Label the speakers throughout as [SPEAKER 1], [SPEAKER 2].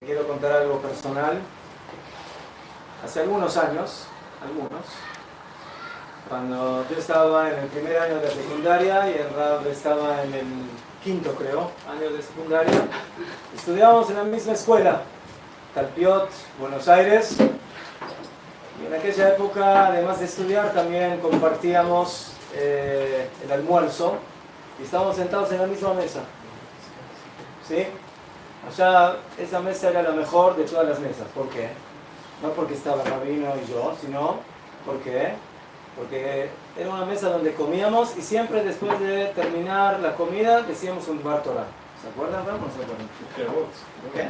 [SPEAKER 1] Quiero contar algo personal. Hace algunos años, cuando yo estaba en el primer año de la secundaria y el Rab estaba en el quinto, creo, año de secundaria, estudiábamos en la misma escuela, Talpiot, Buenos Aires, y en aquella época, además de estudiar, también compartíamos el almuerzo y estábamos sentados en la misma mesa. ¿Sí? Allá esa mesa era la mejor de todas las mesas. ¿Por qué? No porque estaba el rabino y yo, sino porque era una mesa donde comíamos y siempre después de terminar la comida decíamos un Dvar Torah. ¿Se acuerdan, Ram? ¿No se acuerdan? ¿Qué?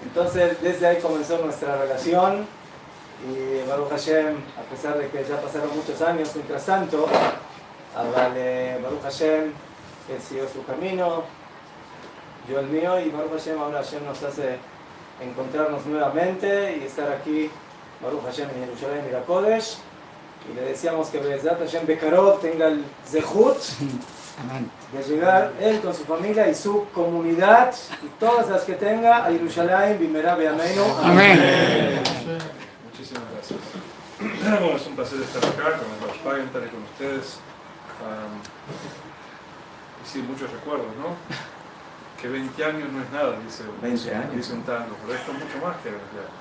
[SPEAKER 1] Entonces desde ahí comenzó nuestra relación y Baruch Hashem, a pesar de que ya pasaron muchos años mientras tanto, Baruch Hashem, él siguió su camino, yo el mío, y Baruch Hashem, ahora Hashem nos hace encontrarnos nuevamente y estar aquí, Baruch Hashem, en Jerusalén y la Kodesh, y le decíamos que Be'ezrat Hashem Bekarov tenga el zehut de llegar él con su familia y su comunidad y todas las que tenga a Jerusalén, Bimera Be'ameinu.
[SPEAKER 2] Amén. Muchísimas gracias. Bueno, es un placer estar acá con el Rosh estar con ustedes. Y sí, muchos recuerdos, ¿no? Que 20 años no es nada, dice un tango, pero esto es mucho más que 20 años.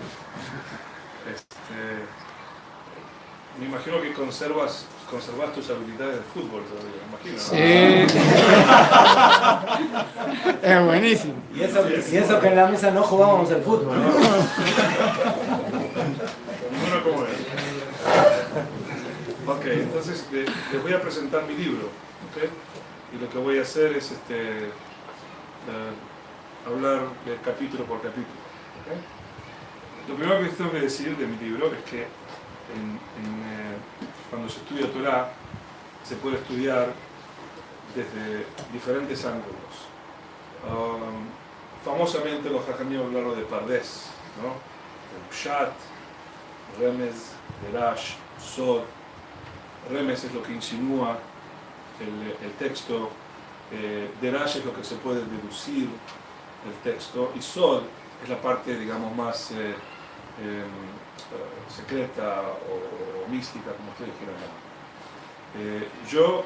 [SPEAKER 2] Me imagino que conservas tus habilidades de fútbol todavía, me imagino,
[SPEAKER 1] ¿no? Sí. Es buenísimo. Y eso que en la mesa no jugábamos al fútbol, ¿no?
[SPEAKER 2] Ninguno como él. Ok, entonces les voy a presentar mi libro, ¿okay? Y lo que voy a hacer es hablar de capítulo por capítulo. ¿Okay? Lo primero que tengo que decir de mi libro es que cuando se estudia Torah se puede estudiar desde diferentes ángulos. Famosamente los Jajamim hablaron de Pardes, ¿no? El Pshat, Remez, Derash, Sod. Remez es lo que insinúa el texto, Derash es lo que se puede deducir del texto, y Sod es la parte, digamos, más secreta o mística, como ustedes quieran llamar. Yo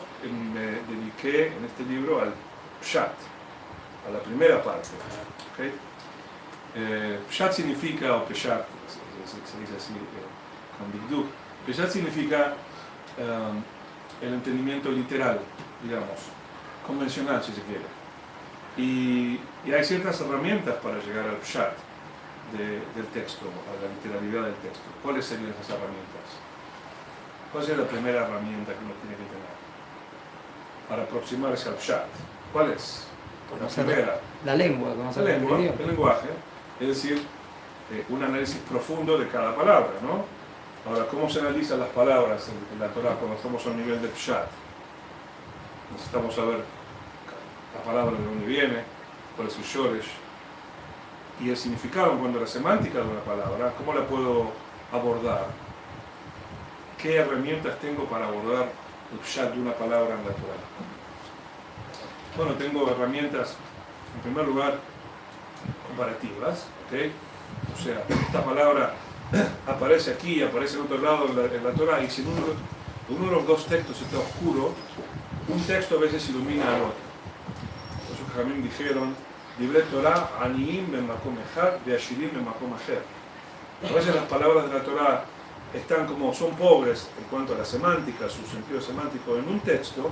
[SPEAKER 2] me dediqué en este libro al Pshat, a la primera parte. ¿Okay? Pshat significa, o Peshat, se dice así con Bigduk, Peshat significa el entendimiento literal, digamos, convencional si se quiere. Y hay ciertas herramientas para llegar al Pshat del texto, a la literalidad del texto. ¿Cuáles serían esas herramientas? ¿Cuál sería la primera herramienta que uno tiene que tener para aproximarse al Pshat? ¿Cuál es? La primera.
[SPEAKER 3] La lengua,
[SPEAKER 2] el lenguaje, es decir, un análisis profundo de cada palabra, ¿no? Ahora, ¿cómo se analizan las palabras en la Torah cuando estamos a un nivel de Pshat? Necesitamos saber la palabra de dónde viene, cuál es el Shoresh, y el significado en cuanto a la semántica de una palabra, ¿cómo la puedo abordar? ¿Qué herramientas tengo para abordar el Pshat de una palabra en la Torah? Bueno, tengo herramientas, en primer lugar, comparativas, ¿ok? O sea, esta palabra aparece aquí, aparece en otro lado en la Torah, y si uno de los dos textos está oscuro, un texto a veces ilumina al otro. Los Jajamim dijeron, Divrei Torah, Aniim bemakom echad, ve'ashirim bemakom acher. A veces las palabras de la Torah son pobres en cuanto a la semántica, su sentido semántico en un texto,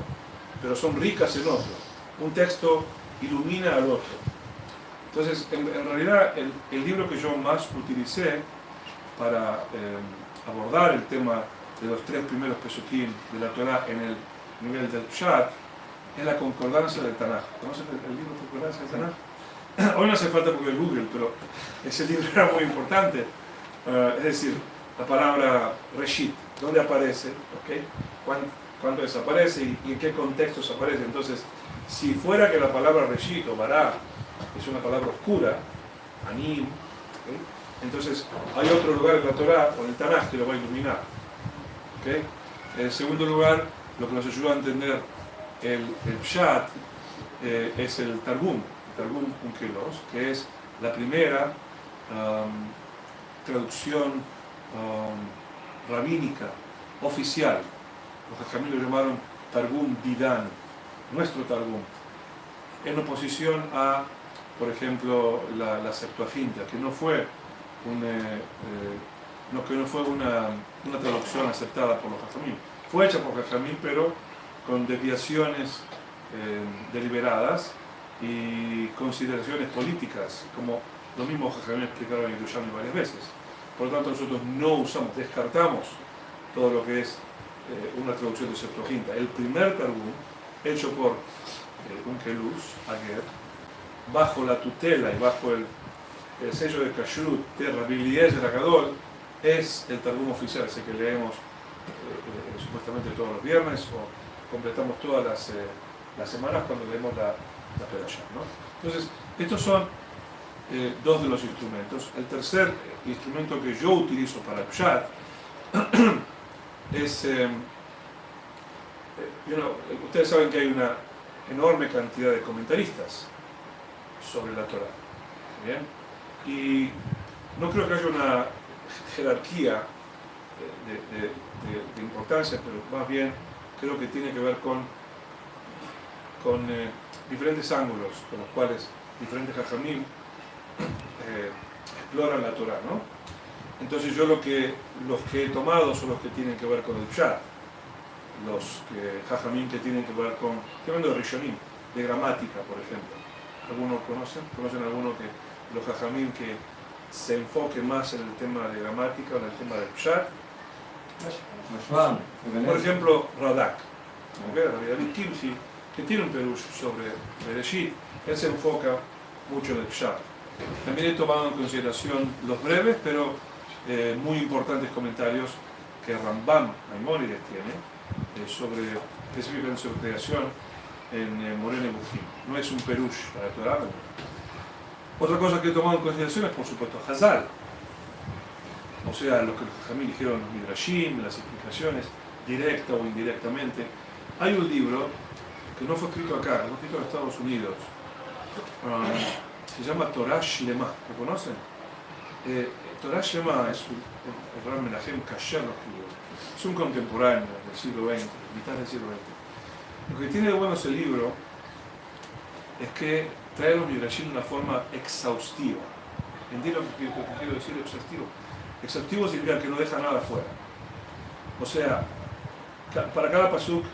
[SPEAKER 2] pero son ricas en otro. Un texto ilumina al otro. Entonces, en realidad, el libro que yo más utilicé para abordar el tema de los 3 primeros pesukim de la Torah en el nivel del Pshat es la concordancia del Tanaj. ¿Conocen el libro Concordancia del Tanaj? Hoy no hace falta porque es Google, pero ese libro era muy importante. Es decir, la palabra Reshit, ¿dónde aparece? ¿Okay? ¿Cuándo desaparece y en qué contextos aparece? Entonces, si fuera que la palabra Reshit o Bará es una palabra oscura, Anim, ¿okay? Entonces hay otro lugar en la Torah o en el Tanaj que lo va a iluminar. ¿Okay? En segundo lugar, lo que nos ayuda a entender el Pshat es el Targum Unkelos, que es La primera traducción rabínica oficial, los Jajamim lo llamaron Targum Didan, nuestro Targum, en oposición a, por ejemplo, la Septuaginta, que no fue una traducción aceptada por los Jajamim. Fue hecha por Jajamim, pero con desviaciones deliberadas y consideraciones políticas, como lo mismo Jajamim explicaron en Yerushalmi varias veces. Por lo tanto, nosotros no usamos, descartamos todo lo que es una traducción de Septuaginta. El primer Targum, hecho por Unkelus, Aguer, bajo la tutela y bajo el sello de Kashrut de Rabbi Eliezer Agadol, es el Targum oficial, ese que leemos supuestamente todos los viernes o completamos todas las semanas cuando leemos la Perashá, ¿no? Entonces, estos son dos de los instrumentos. El tercer instrumento que yo utilizo para el Pshat es, ustedes saben que hay una enorme cantidad de comentaristas sobre la Torah, ¿bien? Y no creo que haya una jerarquía de importancia, pero más bien creo que tiene que ver con diferentes ángulos con los cuales diferentes Jajamim exploran la Torah, ¿no? Entonces yo los que he tomado son los que tienen que ver con el Pshat, los Jajamim que tienen que ver con, estoy hablando de Rishonim, de gramática, por ejemplo. ¿Algunos conocen? ¿Conocen alguno que los Jajamim que se enfoque más en el tema de gramática o en el tema del Pshat? Por ejemplo, Radak, David Kimchi, que tiene un perush sobre Bereshit, él se enfoca mucho en el Pshat. También he tomado en consideración los breves, pero muy importantes comentarios que Rambam Maimónides tiene específicamente sobre creación en Moreh Nevuchim. No es un perush para Torah. Otra cosa que he tomado en consideración es, por supuesto, Hazal. O sea, lo que los Jajamim dijeron, los Midrashim, las explicaciones, directa o indirectamente. Hay un libro que no fue escrito acá, fue escrito en Estados Unidos. Se llama Torah Shlema. ¿Lo conocen? Torah Shlema es el Rab Menachem Kasher lo escribió. Es un contemporáneo del siglo XX, mitad del siglo XX. Lo que tiene de bueno ese libro es que trae a los Midrashim de una forma exhaustiva. ¿Entienden lo que quiero decir exhaustivo? Exhaustivo significa que no deja nada fuera. O sea, para cada pasuk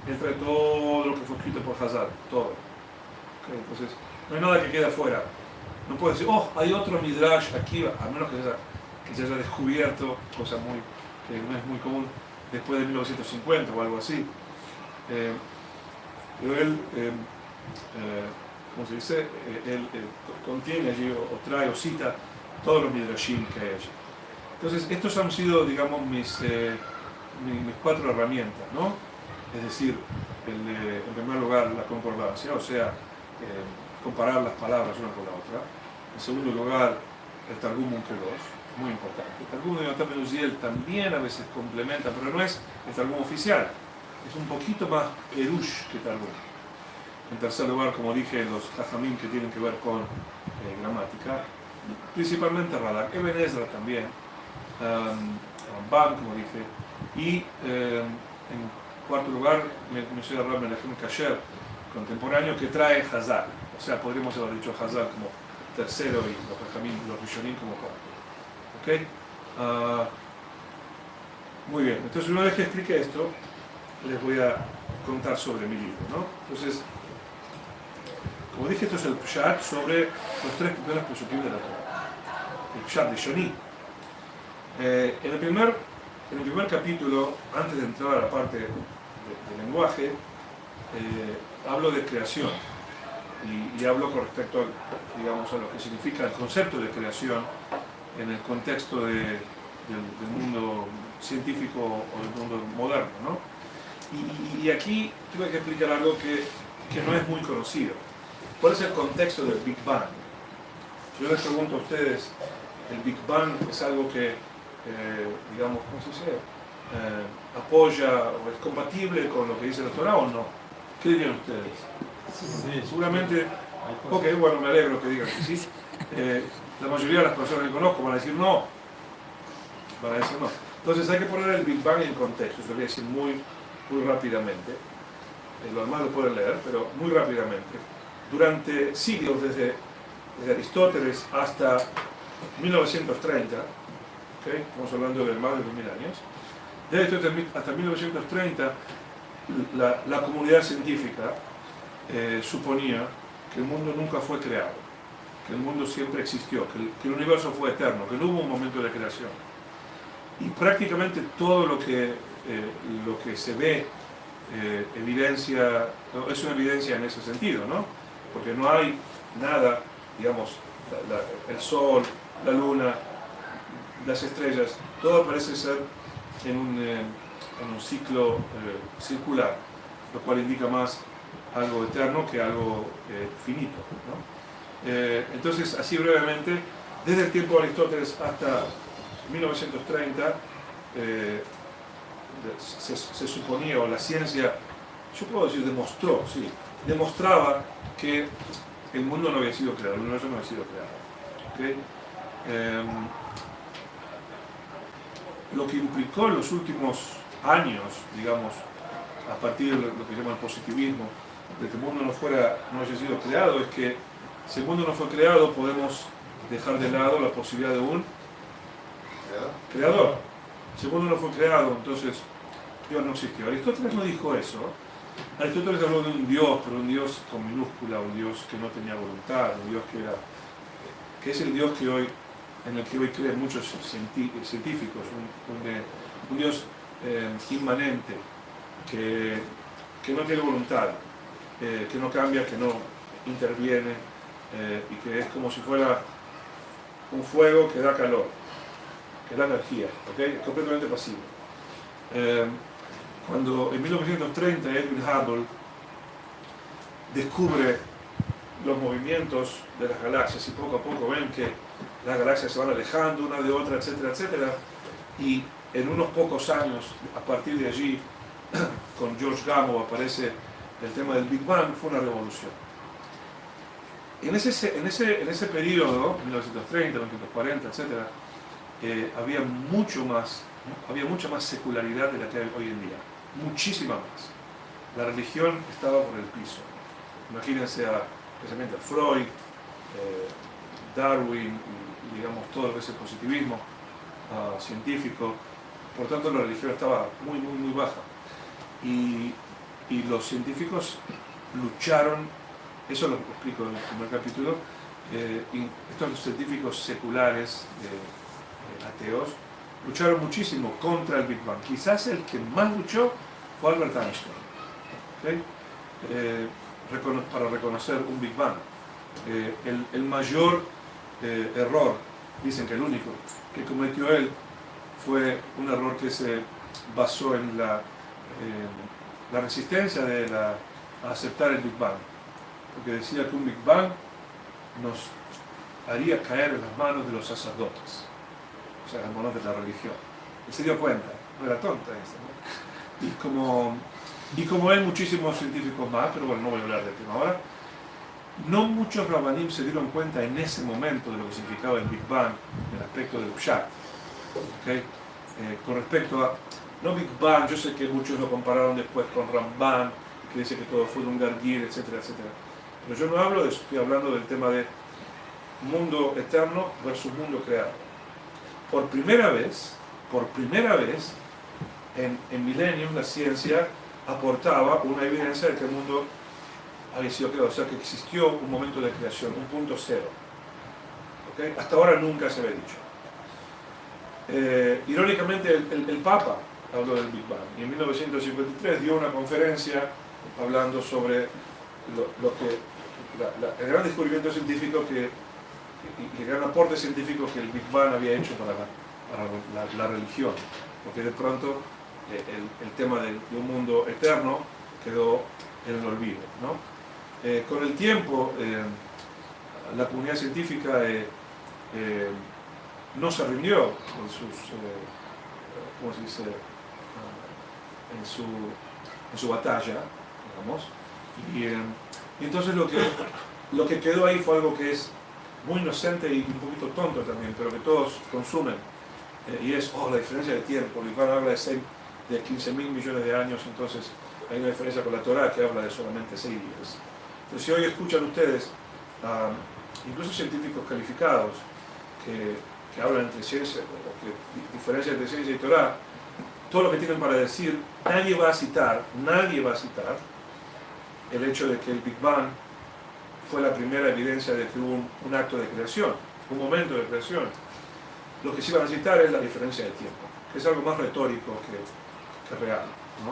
[SPEAKER 2] él trae todo lo que fue escrito por Hazal, todo. ¿Okay? Entonces, no hay nada que quede afuera. No puede decir, oh, hay otro Midrash aquí, a menos que se haya descubierto, cosa que no es muy común, después de 1950 o algo así. Pero él, ¿cómo se dice? Él contiene allí o trae o cita todos los Midrashim que hay allí. Entonces, estos han sido, digamos, mis 4 herramientas, ¿no? Es decir, en primer lugar, la concordancia, o sea, comparar las palabras una con la otra. En segundo lugar, el Targum Unkelos, muy importante. El Targum de Yonatan Ben Uziel también a veces complementa, pero no es el Targum oficial, es un poquito más Perush que Targum. En tercer lugar, como dije, los Jajamim que tienen que ver con gramática, principalmente Radak, Eben Ezra también, Rambam, como dije, y en cuarto lugar mencioné a Rab Menachem Kasher, contemporáneo, que trae Hazal. O sea, podríamos haber dicho Hazal como tercero y los Jajamim, los Rishonim como cuarto. ¿Ok? Muy bien, entonces una vez que explique esto, les voy a contar sobre mi libro, ¿no? Entonces, como dije, esto es el Pshat sobre los 3 primeros pesukim de la Torah. El Pshat de Shoni. En el primer capítulo, antes de entrar a la parte de lenguaje, hablo de creación y hablo con respecto digamos, a lo que significa el concepto de creación en el contexto del mundo científico o del mundo moderno, ¿no? Y aquí tuve que explicar algo que no es muy conocido. ¿Cuál es el contexto del Big Bang? Yo les pregunto a ustedes, ¿el Big Bang es algo que, digamos, ¿cómo se dice? ¿Apoya o es compatible con lo que dice la Torah o no? ¿Qué dirían ustedes? Sí. Seguramente, ok, bueno, me alegro que digan que sí. La mayoría de las personas que conozco van a decir no. Van a decir no. Entonces hay que poner el Big Bang en contexto. Eso lo voy a decir muy rápidamente. Lo demás lo pueden leer, pero muy rápidamente. Durante siglos, desde Aristóteles hasta 1930, ¿okay? Estamos hablando de más de 2000 años, desde Aristóteles hasta 1930, la comunidad científica suponía que el mundo nunca fue creado, que el mundo siempre existió, que el universo fue eterno, que no hubo un momento de creación. Y prácticamente todo lo que se ve evidencia, es una evidencia en ese sentido, ¿no? Porque no hay nada, digamos, el sol, la luna, las estrellas, todo parece ser en un ciclo circular, lo cual indica más algo eterno que algo finito, ¿no? Entonces, así brevemente, desde el tiempo de Aristóteles hasta 1930, se suponía, o la ciencia, yo puedo decir, demostraba que el mundo no había sido creado, el universo no había sido creado. ¿Okay? Lo que implicó en los últimos años, digamos, a partir de lo que llama el positivismo, de que el mundo no haya sido creado, es que si el mundo no fue creado, podemos dejar de lado la posibilidad de un creador. Si el mundo no fue creado, entonces Dios no existió. Aristóteles no dijo eso. Aristóteles habló de un Dios, pero un Dios con minúscula, un Dios que no tenía voluntad, un Dios que es el Dios en el que hoy creen muchos científicos, un Dios inmanente, que no tiene voluntad, que no cambia, que no interviene, y que es como si fuera un fuego que da calor, que da energía, ¿okay? Completamente pasivo. Cuando en 1930 Edwin Hubble descubre los movimientos de las galaxias y poco a poco ven que las galaxias se van alejando una de otra, etcétera, etcétera, y en unos pocos años, a partir de allí, con George Gamow aparece el tema del Big Bang, fue una revolución. En ese periodo, 1930, 1940, etcétera, había mucha más secularidad de la que hay hoy en día, muchísima más. La religión estaba por el piso. Imagínense especialmente a Freud, Darwin y digamos todo lo que es el positivismo científico. Por tanto, la religión estaba muy baja. Y los científicos lucharon, eso lo explico en el primer capítulo, estos científicos seculares, ateos, lucharon muchísimo contra el Big Bang. Quizás el que más luchó fue Albert Einstein, ¿okay? Para reconocer un Big Bang. El mayor error, dicen que el único, que cometió él fue un error que se basó en la resistencia a aceptar el Big Bang, porque decía que un Big Bang nos haría caer en las manos de los sacerdotes, o sea, las manos de la religión. Él se dio cuenta, no era tonta esa, ¿no? Y como él, muchísimos científicos más, pero bueno, no voy a hablar del tema ahora. No muchos Rabbanim se dieron cuenta en ese momento de lo que significaba el Big Bang, el aspecto del Pshat. ¿Okay? Con respecto a, no Big Bang, yo sé que muchos lo compararon después con Ramban, que dice que todo fue un Gargir, etcétera, etcétera. Pero yo no hablo de eso, estoy hablando del tema de mundo eterno versus mundo creado. Por primera vez, en Millennium la ciencia aportaba una evidencia de que el mundo había sido creado, o sea que existió un momento de creación, un punto cero. ¿Okay? Hasta ahora nunca se había dicho. Irónicamente el Papa habló del Big Bang y en 1953 dio una conferencia hablando sobre el gran descubrimiento científico y el gran aporte científico que el Big Bang había hecho para la religión, porque de pronto el tema de un mundo eterno quedó en el olvido, ¿no? Con el tiempo la comunidad científica no se rindió en sus ¿cómo se dice? En su batalla, digamos, y entonces lo que quedó ahí fue algo que es muy inocente y un poquito tonto también, pero que todos consumen. Y es, la diferencia de tiempo. El Big habla de 15.000 millones de años, entonces hay una diferencia con la Torá que habla de solamente 6 días. Entonces, si hoy escuchan ustedes, incluso científicos calificados, que hablan entre ciencia, o que diferencian entre ciencia y Torá, todo lo que tienen para decir, nadie va a citar el hecho de que el Big Bang fue la primera evidencia de que hubo un acto de creación, un momento de creación. Lo que sí van a citar es la diferencia de tiempo, que es algo más retórico que real, ¿no?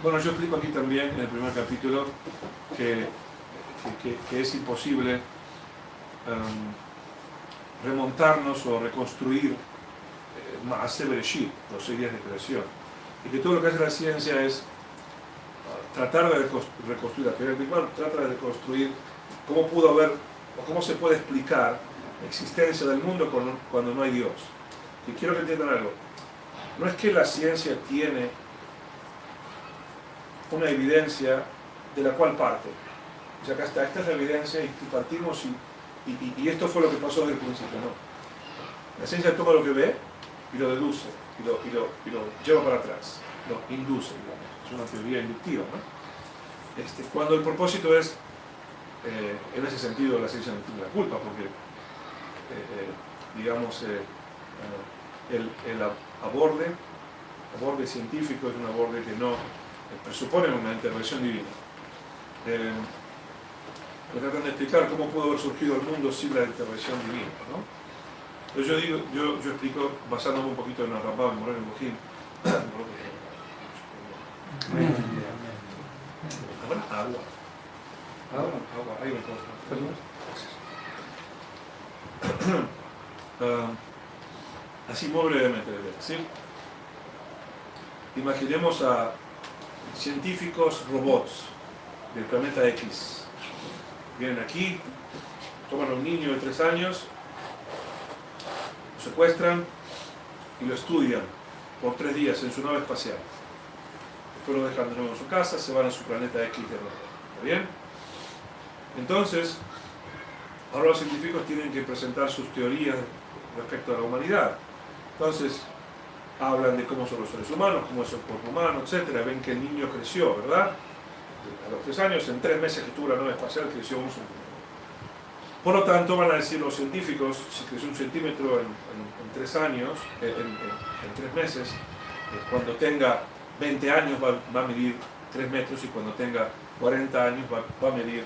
[SPEAKER 2] Bueno, yo explico aquí también en el primer capítulo que es imposible remontarnos o reconstruir Maaseh Bereshit, los 6 días de creación, y que todo lo que hace la ciencia es tratar de reconstruir, la teoría del Big Bang trata de reconstruir cómo pudo haber, o cómo se puede explicar la existencia del mundo cuando no hay Dios. Y quiero que entiendan algo, no es que la ciencia tiene una evidencia de la cual parte. O sea, acá está, esta es la evidencia y partimos y esto fue lo que pasó desde el principio, ¿no? La ciencia toma lo que ve y lo deduce y lo lleva para atrás, lo induce, digamos. Es una teoría inductiva, ¿no? Cuando el propósito es, en ese sentido, la ciencia no tiene la culpa, porque, digamos, el aborde científico es un aborde que no presupone una intervención divina. Me tratan de explicar cómo pudo haber surgido el mundo sin la intervención divina, ¿no? Entonces yo explico, basándome un poquito en el Rambam, en Moreno Bojín. Agua, ahí me así muy brevemente, ¿sí? Imaginemos a científicos robots del planeta X. Vienen aquí, toman a un niño de 3 años, lo secuestran y lo estudian por 3 días en su nave espacial. Después lo dejan de nuevo en su casa, se van a su planeta X de nuevo. ¿Está bien? Entonces, ahora los científicos tienen que presentar sus teorías respecto a la humanidad. Entonces, hablan de cómo son los seres humanos, cómo es el cuerpo humano, etc. Ven que el niño creció, ¿verdad? A los 3 años, en 3 meses que tuvo la nave espacial, creció 1 centímetro. Por lo tanto, van a decir los científicos, si creció 1 centímetro en 3 años, en 3 meses, cuando tenga 20 años va a medir 3 metros y cuando tenga 40 años va a medir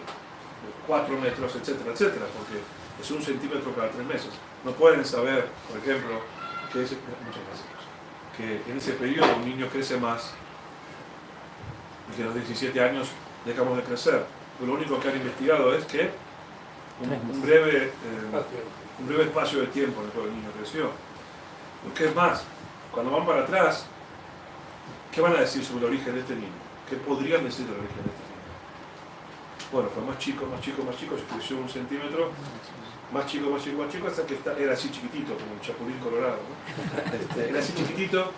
[SPEAKER 2] 4 metros, etcétera, etcétera, porque es 1 centímetro cada 3 meses. No pueden saber, por ejemplo, que en ese periodo un niño crece más y que a los 17 años dejamos de crecer. Pero lo único que han investigado es que un breve espacio de tiempo en el cual el niño creció. Lo que es más, cuando van para atrás, ¿qué van a decir sobre el origen de este niño? ¿Qué podrían decir del origen de este niño? Bueno, fue más chico, se creció 1 centímetro, más chico, hasta que era así chiquitito, como un chapulín colorado, ¿no? Era así chiquitito,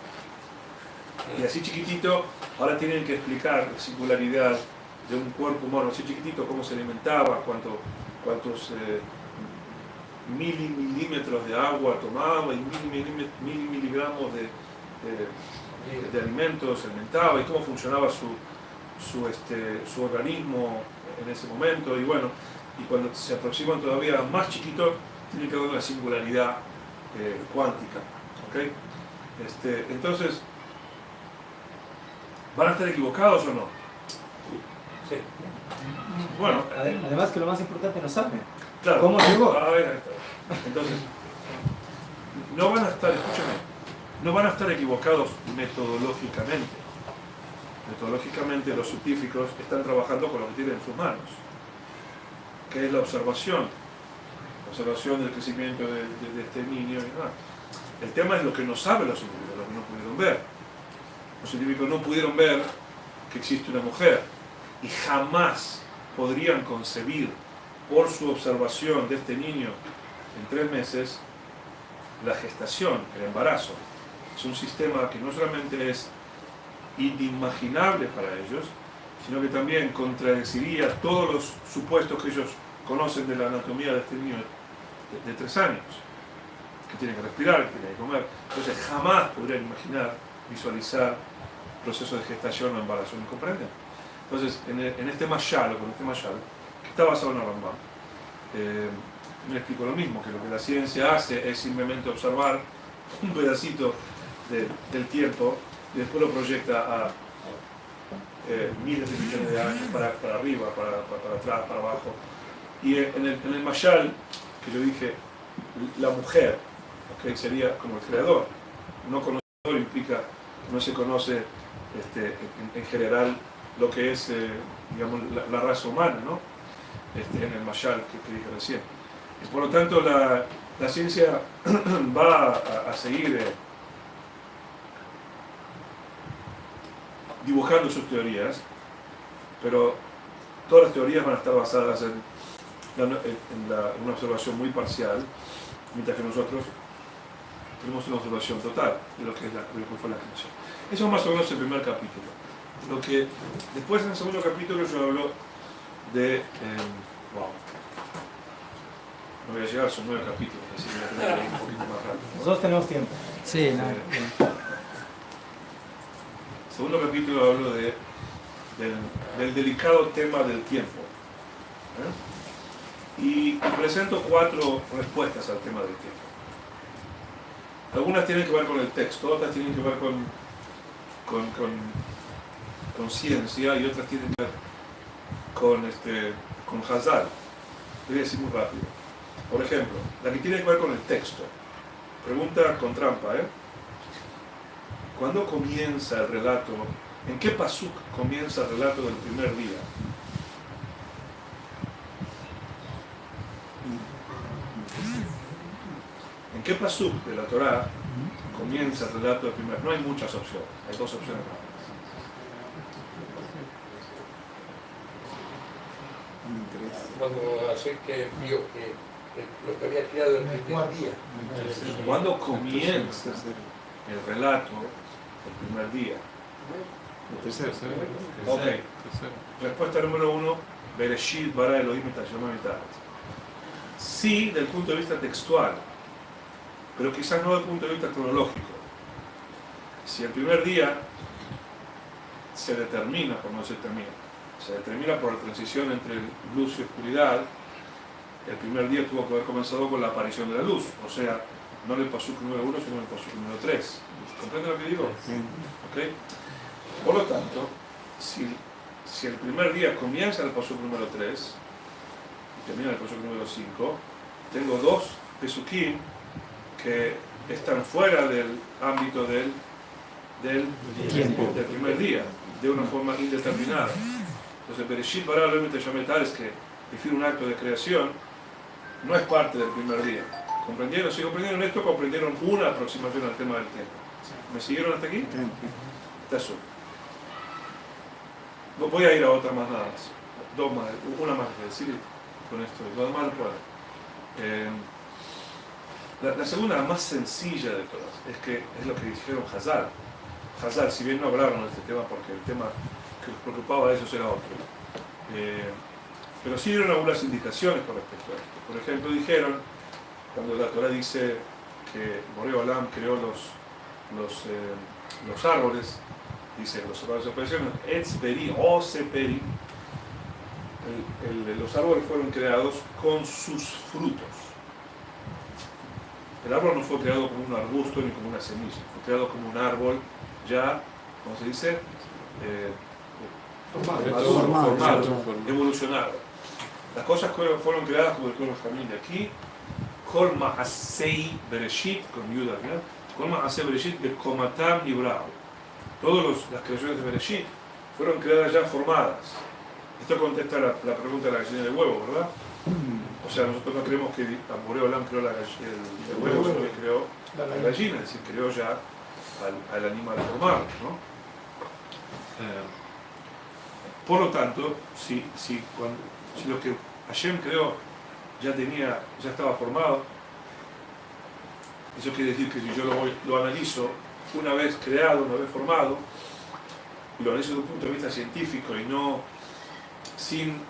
[SPEAKER 2] y así chiquitito, ahora tienen que explicar la singularidad de un cuerpo humano así chiquitito, cómo se alimentaba, cuántos milímetros de agua tomaba y miligramos de alimentos se alimentaba y cómo funcionaba su organismo en ese momento. Y bueno, y cuando se aproximan todavía más chiquitos, tiene que haber una singularidad cuántica. ¿Okay? Entonces, ¿van a estar equivocados o no?
[SPEAKER 1] Sí.
[SPEAKER 2] Bueno,
[SPEAKER 1] además que lo más importante no saben.
[SPEAKER 2] Claro.
[SPEAKER 1] ¿Cómo llegó?
[SPEAKER 2] Ahí está. Entonces, no van a estar, escúchame, no van a estar equivocados metodológicamente. Metodológicamente los científicos están trabajando con lo que tienen en sus manos, que es la observación del crecimiento de este niño y demás. El tema es lo que no saben los científicos, lo que no pudieron ver. Los científicos no pudieron ver que existe una mujer y jamás podrían concebir por su observación de este niño en 3 meses la gestación, el embarazo. Es un sistema que no solamente es inimaginable para ellos, sino que también contradeciría todos los supuestos que ellos conocen de la anatomía de este niño de 3 años, que tiene que respirar, que tiene que comer. Entonces jamás podrían imaginar, visualizar procesos de gestación o embarazo, ¿me comprenden? Entonces, en este mashal, que está basado en el Rambam, me explico lo mismo, que lo que la ciencia hace es simplemente observar un pedacito del tiempo y después lo proyecta a miles de millones de años para arriba, para atrás, para abajo. Y en el mashal, que yo dije, la mujer, ¿okay? Sería como el creador. No conocedor implica, no se conoce en general lo que es digamos, la raza humana, ¿no? En el mashal que dije recién. Y por lo tanto la ciencia va a seguir dibujando sus teorías, pero todas las teorías van a estar basadas en una observación muy parcial, mientras que nosotros tenemos una observación total de lo que fue la creación. Eso es más o menos el primer capítulo. Lo que después en el segundo capítulo yo hablo de wow, no voy a llegar, son 9 capítulos, así que voy a tener que ir un poquito más rápido.
[SPEAKER 1] Nosotros tenemos tiempo.
[SPEAKER 3] Sí, no.
[SPEAKER 2] Segundo capítulo hablo del delicado tema del tiempo. Y presento 4 respuestas al tema del tiempo. Algunas tienen que ver con el texto, otras tienen que ver con ciencia y otras tienen que ver con Hazal. Voy a decir muy rápido. Por ejemplo, la que tiene que ver con el texto. Pregunta con trampa, ¿Cuándo comienza el relato? ¿En qué pasuk comienza el relato del primer día? ¿En qué pasuk de la Torá comienza el relato del primer? No hay muchas opciones, hay 2 opciones más.
[SPEAKER 4] Cuando hace que vio que lo que había creado el primer día.
[SPEAKER 2] ¿Cuándo comienza el relato del primer día?
[SPEAKER 5] El tercero.
[SPEAKER 2] Ok. Respuesta número 1, Bereshit bara Elohim et hashamayim et haaretz. Sí, del punto de vista textual, pero quizás no del punto de vista cronológico. Si el primer día se determina, por no se determina por la transición entre luz y oscuridad, el primer día tuvo que haber comenzado con la aparición de la luz, o sea, no en el pasuk número 1, sino en el pasuk número 3. ¿Comprende lo que digo? ¿Okay? Por lo tanto, si el primer día comienza en el pasuk número 3 y termina en el pasuk número 5, tengo 2 pesukim que están fuera del ámbito del primer día, de una forma indeterminada. Entonces, Bereshit bara Elohim et hashamayim et haaretz, que define un acto de creación, no es parte del primer día. ¿Comprendieron? Si comprendieron esto, comprendieron una aproximación al tema del tiempo. ¿Me siguieron hasta aquí? Está eso. Voy a ir a otra más nada más. 2 más, una más que decir con esto. Lo demás lo puedo. La segunda, la más sencilla de todas, es lo que dijeron Hazal. Hazal, si bien no hablaron de este tema porque el tema que les preocupaba a ellos era otro. Pero sí dieron algunas indicaciones con respecto a esto. Por ejemplo, dijeron, cuando la Torah dice que Borei Olam creó los árboles, dice los árboles de operación, Etz Peri o Seperi, los árboles fueron creados con sus frutos. El árbol no fue creado como un arbusto ni como una semilla, fue creado como un árbol ya, ¿cómo se dice? Formado, evolucionado. Las cosas fueron creadas como el Kol Jamín de aquí, Kol Ma'asei Bereshit, con Yuda, ¿no? Kol Ma'asei Bereshit Bekomatam Nibrao. Todas las creaciones de Bereshit fueron creadas ya formadas. Esto contesta la pregunta de la gallina del huevo, ¿verdad? O sea, nosotros no creemos que Borei Olam creó el huevo, sino que creó la gallina, es decir, creó ya al animal formado, ¿no? Por lo tanto, si lo que Hashem creó ya estaba formado, eso quiere decir que si yo lo analizo una vez creado, una vez formado, y lo analizo desde un punto de vista científico y no sin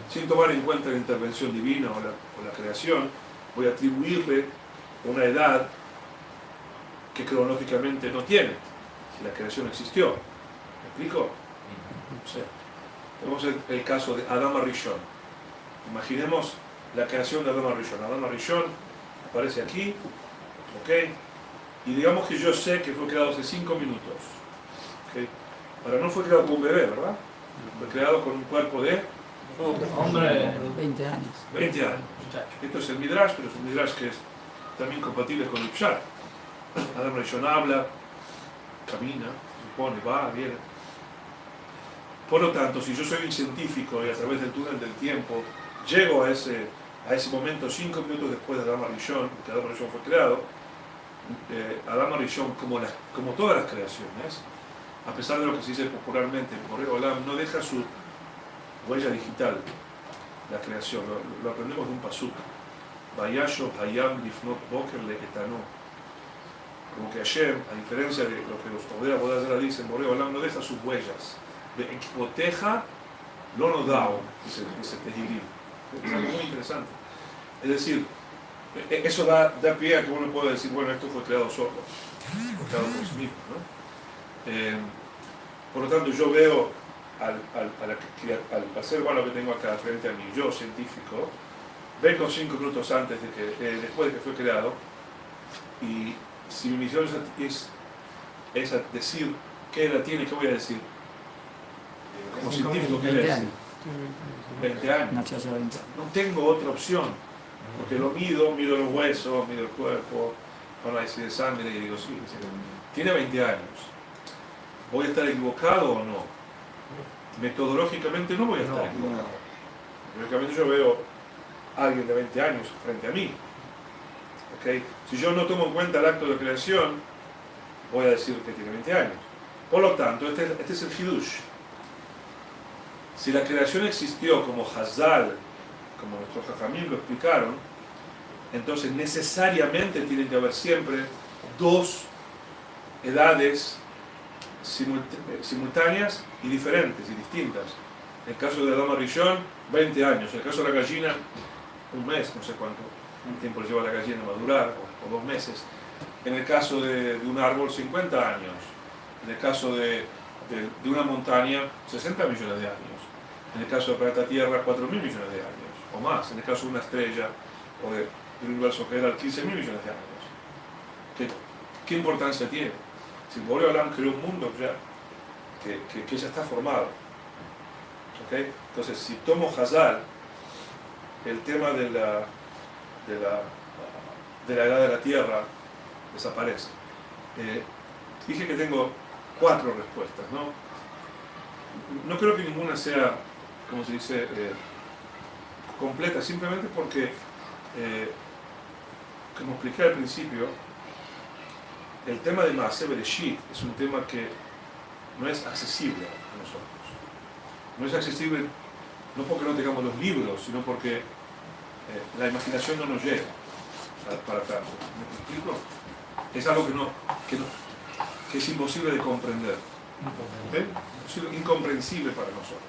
[SPEAKER 2] sin tomar en cuenta la intervención divina o la creación, voy a atribuirle una edad que cronológicamente no tiene, si la creación existió. ¿Me explico? O sea, tenemos el caso de Adán Rishon. Imaginemos la creación de Adán Rishon. Adán Rishon aparece aquí, ¿ok? Y digamos que yo sé que fue creado hace 5 minutos. ¿Okay? Ahora no fue creado como un bebé, ¿verdad? Fue creado con un cuerpo de
[SPEAKER 3] Hombre, 20 años.
[SPEAKER 2] 20 años. Esto es el Midrash, pero es un Midrash que es también compatible con el Pshat. Adam Rishon habla, camina, se supone, va, viene. Por lo tanto, si yo soy un científico y a través del túnel del tiempo llego a ese momento 5 minutos después de Adam Rishon, que Adam Rishon fue creado, Adam Rishon, como todas las creaciones, a pesar de lo que se dice popularmente, Borei Olam no deja su huella digital, la creación, lo aprendemos de un pasuk. Vayasho hayam lifnot boker lehetanu. Como que Hashem, a diferencia de lo que los Odea Bodazara dicen, Borei Olam no deja sus huellas. Be'ekboteja lo nodao, dice Tehilim. Es algo muy interesante. Es decir, eso da pie a que uno pueda decir, bueno, esto fue creado solo, fue creado por sí mismo, ¿no? Por lo tanto, yo veo al ser humano que tengo acá frente a mí, yo científico, vengo 5 minutos antes de que, después de que fue creado, y si mi misión es decir qué edad tiene, ¿qué voy a decir? Como científico, ¿qué voy a decir? 20 años.
[SPEAKER 3] Nació hace 20 años.
[SPEAKER 2] No tengo otra opción, porque lo mido los huesos, mido el cuerpo, análisis de sangre y digo, sí, tiene 20 años. ¿Voy a estar equivocado o no? Metodológicamente no voy a estar equivocado. Lógicamente yo veo a alguien de 20 años frente a mí. ¿Okay? Si yo no tomo en cuenta el acto de creación, voy a decir que tiene 20 años. Por lo tanto, este es el Hidush. Si la creación existió como Hazal, como nuestros Jajamim lo explicaron, entonces necesariamente tienen que haber siempre 2 edades simultáneas y diferentes y distintas. En el caso de Adán Rishon, 20 años. En el caso de la gallina, un mes, no sé cuánto tiempo le lleva a la gallina a madurar, o 2 meses. En el caso de un árbol, 50 años. En el caso de una montaña, 60 millones de años. En el caso del planeta Tierra, 4.000 millones de años, o más. En el caso de una estrella, o del universo general, 15.000 millones de años. ¿Qué importancia tiene? Si Borei Olam creó un mundo ya que ya está formado. ¿Okay? Entonces, si tomo Hazal, el tema de la edad de la Tierra desaparece. Dije que tengo 4 respuestas, ¿no? No creo que ninguna sea, como se dice, completa, simplemente porque, como expliqué al principio, el tema de Maaseh Bereshit es un tema que no es accesible a nosotros. No es accesible no porque no tengamos los libros, sino porque la imaginación no nos llega para tanto. ¿Me explico? Es algo que es imposible de comprender. Es incomprensible para nosotros.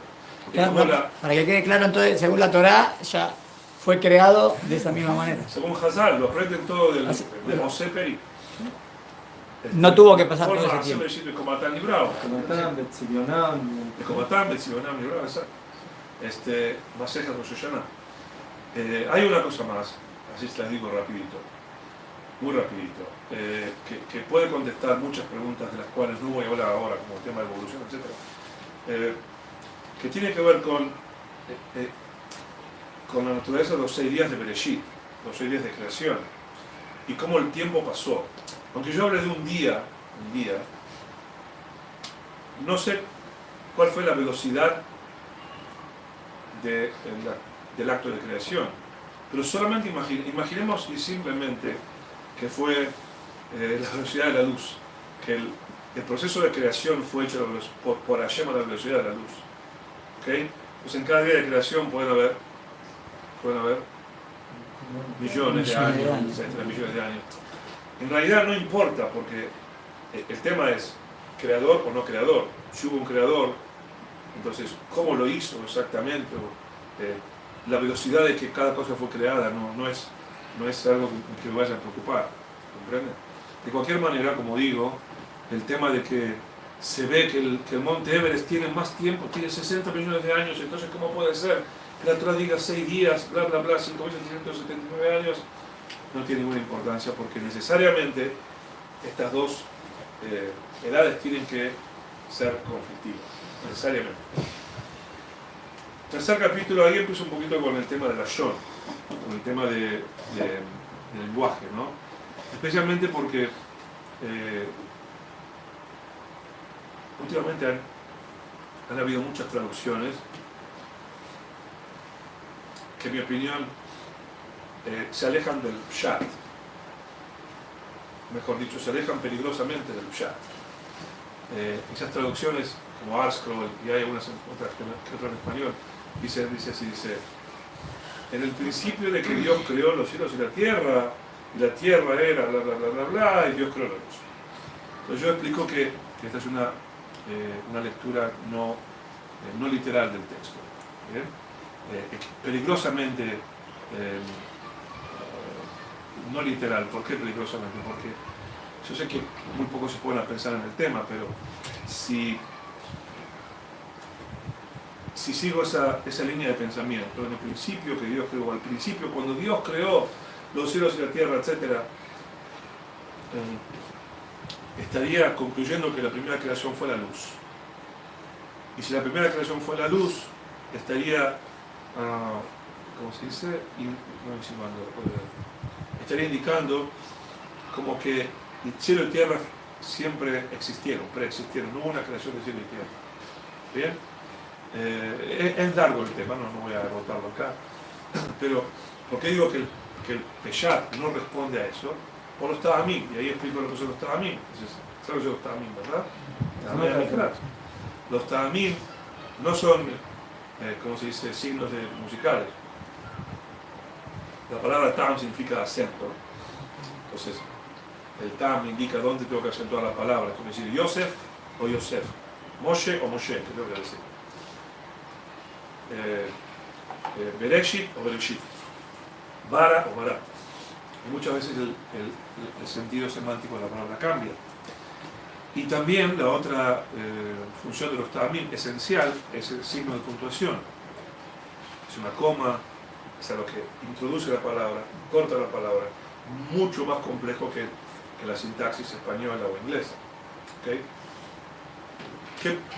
[SPEAKER 3] Claro, para que quede claro, entonces, según la Torá, ya fue creado de esa misma manera.
[SPEAKER 2] Según Hazal, lo aprenden todo de Moshe Peri.
[SPEAKER 3] No tuvo que pasar todo ese tiempo.
[SPEAKER 2] De Comatán Librao.
[SPEAKER 1] Comatán, Betzilionam.
[SPEAKER 2] De Comatán, Betzilionam Librao, exacto. Maseja Rosh Hashanah. Hay una cosa más, así se las digo rapidito, muy rapidito, que puede contestar muchas preguntas de las cuales no voy a hablar ahora, como el tema de evolución, etc. Que tiene que ver con la naturaleza de los 6 días de Bereshit, los 6 días de creación, y cómo el tiempo pasó. Aunque yo hable de un día, no sé cuál fue la velocidad del acto de creación, pero solamente imaginemos y simplemente que fue la velocidad de la luz, que el proceso de creación fue hecho por Hashem a la velocidad de la luz. ¿Okay? Pues en cada día de creación pueden haber millones de años, etcétera, millones de años. En realidad no importa, porque el tema es creador o no creador. Si hubo un creador, Entonces, ¿cómo lo hizo exactamente? La velocidad de que cada cosa fue creada no es algo que me vaya a preocupar, ¿comprende? De cualquier manera, como digo, el tema de que se ve que el monte Everest tiene más tiempo, tiene 60 millones de años, entonces ¿cómo puede ser que la Torah diga 6 días, bla bla bla, 5.679 años? No tiene ninguna importancia porque necesariamente estas dos edades tienen que ser conflictivas, necesariamente. Tercer capítulo, ahí empiezo un poquito con el tema de la Shon, con el tema del lenguaje, ¿no? Especialmente porque últimamente han habido muchas traducciones que en mi opinión se alejan del Pshat, mejor dicho, se alejan peligrosamente del Pshat. Esas traducciones como ArtScroll y hay algunas otras que otras en español, dice así, en el principio de que Dios creó los cielos y la tierra era bla bla bla bla bla, y Dios creó la luz. Entonces yo explico que esta es una lectura no literal del texto, ¿bien? Peligrosamente no literal. ¿Por qué peligrosamente? Porque yo sé que muy pocos se pueden pensar en el tema, pero si sigo esa línea de pensamiento, en el principio que Dios creó, al principio cuando Dios creó los cielos y la tierra, etc., estaría concluyendo que la primera creación fue la luz. Y si la primera creación fue la luz, estaría, ¿cómo se dice? Estaría indicando como que el cielo y tierra siempre existieron, preexistieron, no hubo una creación de cielo y tierra. ¿Bien? Es largo el tema, no voy a agotarlo acá, pero ¿por qué digo que el Peshat no responde a eso? Por los Tadamim, y ahí explico lo que son los Tadamim. ¿Sabes los Tadamim, verdad? Los Tadamim no son, ¿cómo se dice?, signos musicales. La palabra Tam significa acento. Entonces, el Tam indica dónde tengo que acentuar la palabra. Tengo que decir Yosef o Yosef, Moshe o Moshe, que tengo que decir. Bereshit o Bereshit, Bara o Bara. Y muchas veces el sentido semántico de la palabra cambia. Y también la otra función de los Tadamim esencial es el signo de puntuación. Es una coma, es algo que introduce la palabra, corta la palabra, mucho más complejo que la sintaxis española o inglesa. ¿Okay?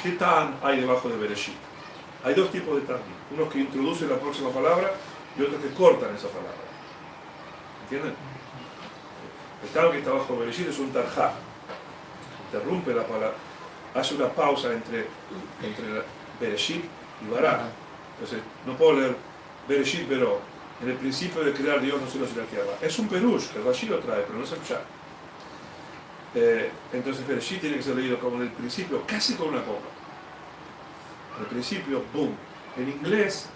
[SPEAKER 2] ¿Qué Tam hay debajo de Bereshit? Hay dos tipos de Tadamim, unos que introducen la próxima palabra y otros que cortan esa palabra. ¿Entienden? El Tam que está bajo de Bereshit es un tarjá, interrumpe la palabra, hace una pausa entre Bereshit y Bará. Entonces, no puedo leer Bereshit Beró, en el principio de crear Dios los cielos y la tierra. Es un perush, que el Rashi lo trae, pero no es el Pshat. Entonces, Bereshit tiene que ser leído como en el principio, casi con una coma. Al principio, boom. En inglés,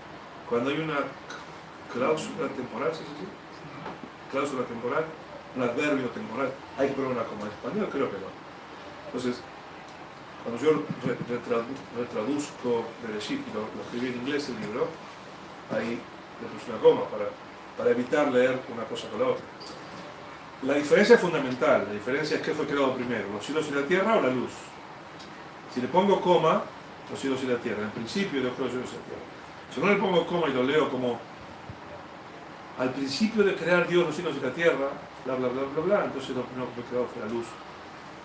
[SPEAKER 2] cuando hay una cláusula temporal, ¿sí? Cláusula temporal, un adverbio temporal, hay que poner una coma. En español creo que no. Entonces, cuando yo retraduzco Bereshit y lo escribí en inglés el libro, ahí le puse una coma para evitar leer una cosa con la otra. La diferencia es fundamental, la diferencia es qué fue creado primero, los cielos y la tierra o la luz. Si le pongo coma, los cielos y la tierra, en principio Dios creó los cielos y la tierra. Si no le pongo coma y lo leo como al principio de crear Dios los cielos y la tierra, bla bla bla bla bla, entonces lo primero que fue creado fue la luz.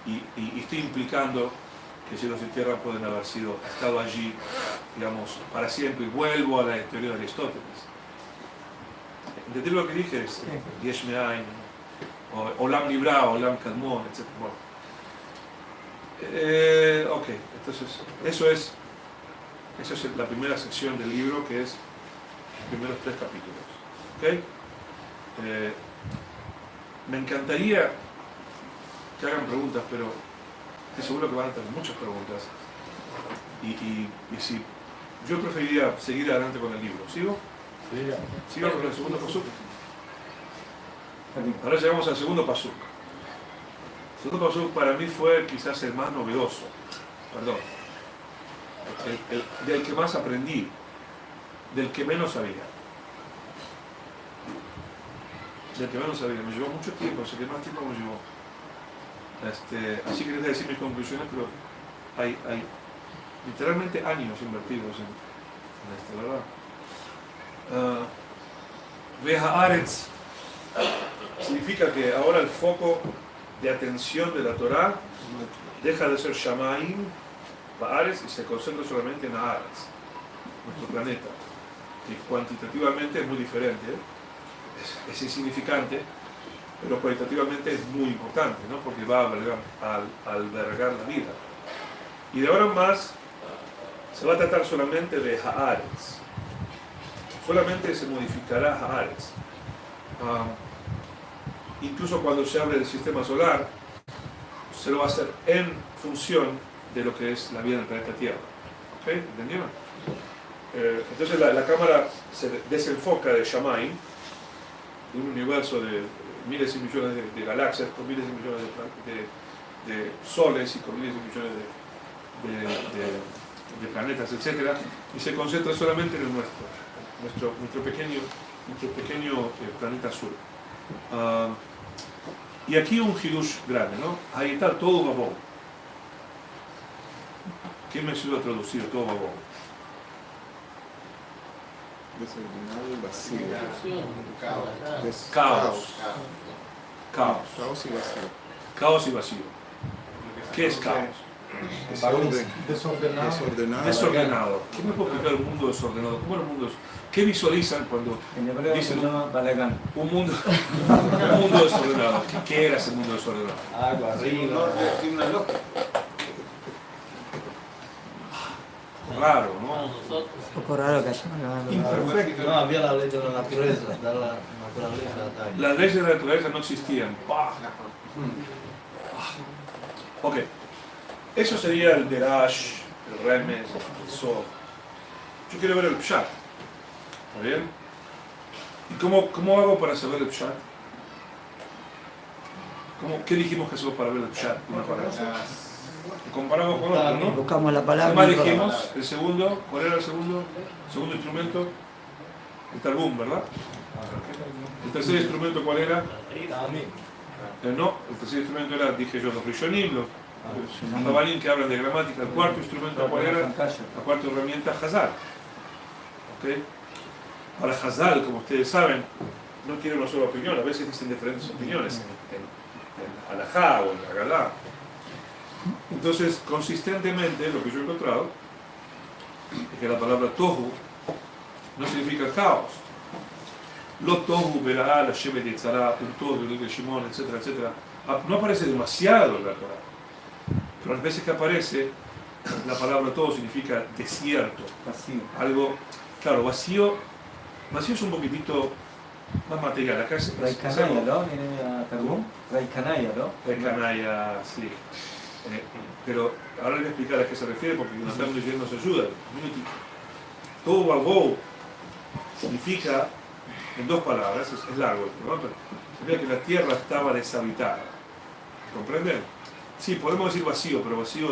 [SPEAKER 2] Y estoy implicando que cielos y tierra pueden haber estado allí, digamos, para siempre. Y vuelvo a la teoría de Aristóteles. ¿Entendés lo que dije? Es Yesh Me'ain, o Olam Nibra, Olam Kadmon, etc. Bueno. Ok, entonces, esa es la primera sección del libro, que es los primeros 3 capítulos. ¿Okay? Me encantaría que hagan preguntas, pero estoy seguro que van a tener muchas preguntas. Y si yo preferiría seguir adelante con el libro. ¿Sigo?
[SPEAKER 5] Sí.
[SPEAKER 2] Sigo con el segundo pasuk. Ahora llegamos al segundo pasuk. El segundo pasuk para mí fue quizás el más novedoso. Perdón. del que más aprendí, del que menos sabía. Del que menos sabía. Me llevó mucho tiempo, o sea que más tiempo me llevó. Así que les voy a decir mis conclusiones, pero hay literalmente años invertidos en esto, ¿verdad? Veja Aretz significa que ahora el foco de atención de la Torá deja de ser Shamaim, Ba'aretz, y se concentra solamente en Haaretz, nuestro planeta, que cuantitativamente es muy diferente, es insignificante, pero cualitativamente es muy importante, ¿no? Porque va a albergar la vida. Y de ahora en más se va a tratar solamente de Haaretz. Solamente se modificará Haaretz. Incluso cuando se hable del sistema solar, se lo va a hacer en función de lo que es la vida en el planeta Tierra. ¿Ok? ¿Entendieron? Entonces la cámara se desenfoca de Shamaim, de un universo de miles y millones de galaxias, con miles y millones de soles y con miles y millones de planetas, etc. Y se concentra solamente en el nuestro pequeño planeta azul. Y aquí un hidush grande, ¿no? Ahí está todo babón. ¿Quién me ayuda a traducir todo babón?
[SPEAKER 5] Desordenado y vacío.
[SPEAKER 2] Caos.
[SPEAKER 5] Caos y vacío.
[SPEAKER 2] Caos y vacío. ¿Qué es caos?
[SPEAKER 5] Desorden.
[SPEAKER 1] Desordenado.
[SPEAKER 2] Desordenado. ¿Qué me puede explicar un mundo desordenado? ¿Cómo el mundo es? ¿Qué visualizan cuando
[SPEAKER 1] En hebreo se
[SPEAKER 2] dicen
[SPEAKER 1] llama balagán.
[SPEAKER 2] un mundo desordenado? ¿Qué era ese mundo desordenado?
[SPEAKER 1] Agua, arriba.
[SPEAKER 4] Tiene una lógica.
[SPEAKER 2] Raro, ¿no?
[SPEAKER 3] Un poco raro que haya
[SPEAKER 1] Imperfecto.
[SPEAKER 6] No había la ley de la naturaleza, de la naturaleza tal.
[SPEAKER 2] Las leyes de la naturaleza no existían. ¡Pah! Ok. Eso sería el Derash, el Remes, el Zohar. Yo quiero ver el Pshat. ¿Está bien? ¿Y cómo hago para saber el Pshat? ¿Qué dijimos que hacemos para ver el Pshat? Una palabra. Lo comparamos con otro, ¿no?
[SPEAKER 3] buscamos la
[SPEAKER 2] ¿Qué
[SPEAKER 3] palabra.
[SPEAKER 2] más dijimos? El segundo, ¿cuál era el segundo? Segundo instrumento, el Targum, ¿verdad? El tercer instrumento, ¿cuál era? No, el tercer instrumento era, dije yo, los Rishonim, los Rabanim que hablan de gramática. El cuarto instrumento, ¿cuál era? La cuarta herramienta, Hazal. ¿Ok? Ahora, Hazal, como ustedes saben, no tiene una sola opinión, a veces dicen diferentes opiniones en Alajá o en Agalá. Entonces, consistentemente, lo que yo he encontrado es que la palabra tohu no significa caos. Lo tohu, verá, la shebe de tzara, un todo, el shimon, etcétera, etcétera. No aparece demasiado en la Torah. Pero las veces que aparece, la palabra todo significa desierto.
[SPEAKER 1] Vacío.
[SPEAKER 2] Algo, claro, vacío es un poquitito más material. Acá es
[SPEAKER 1] Raikanaya, ¿no? Viene a Targum. Raikanaya, ¿no?
[SPEAKER 2] Raikanaya, sí. Pero ahora les voy a explicar a qué se refiere porque cuando estamos leyendo nos ayuda. Un minutito. Todo babou significa, en dos palabras, es largo, ¿no? Pero significa que la tierra estaba deshabitada. ¿Comprenden? Sí, podemos decir vacío, pero vacío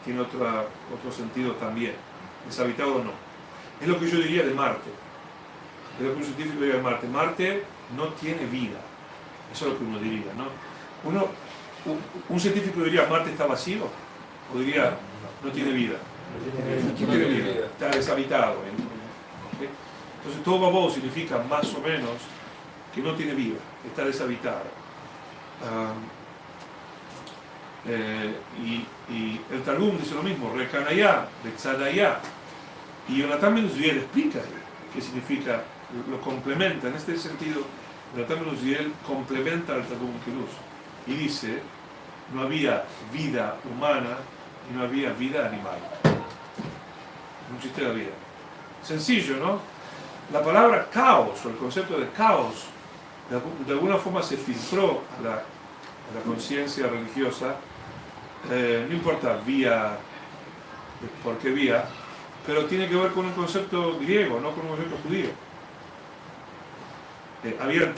[SPEAKER 2] tiene otro sentido también. Deshabitado no. Es lo que yo diría de Marte. Es lo que un científico diría de Marte. Marte no tiene vida. Eso es lo que uno diría, ¿no? Un científico diría Marte está vacío o diría no tiene vida. No tiene vida. Está deshabitado. ¿Okay? Entonces todo babou significa más o menos que no tiene vida, está deshabitado. Y el Targum dice lo mismo, Rekanayá, Betzadayá. Y Jonathan Ben Uziel explica qué significa, lo complementa. En este sentido, Jonathan Ben Uziel complementa al Targum Kilus y dice, no había vida humana y no había vida animal. No existía la vida. Sencillo, ¿no? La palabra caos, o el concepto de caos, de alguna forma se filtró a la conciencia religiosa, no importa por qué vía, pero tiene que ver con un concepto griego, no con un concepto judío. Había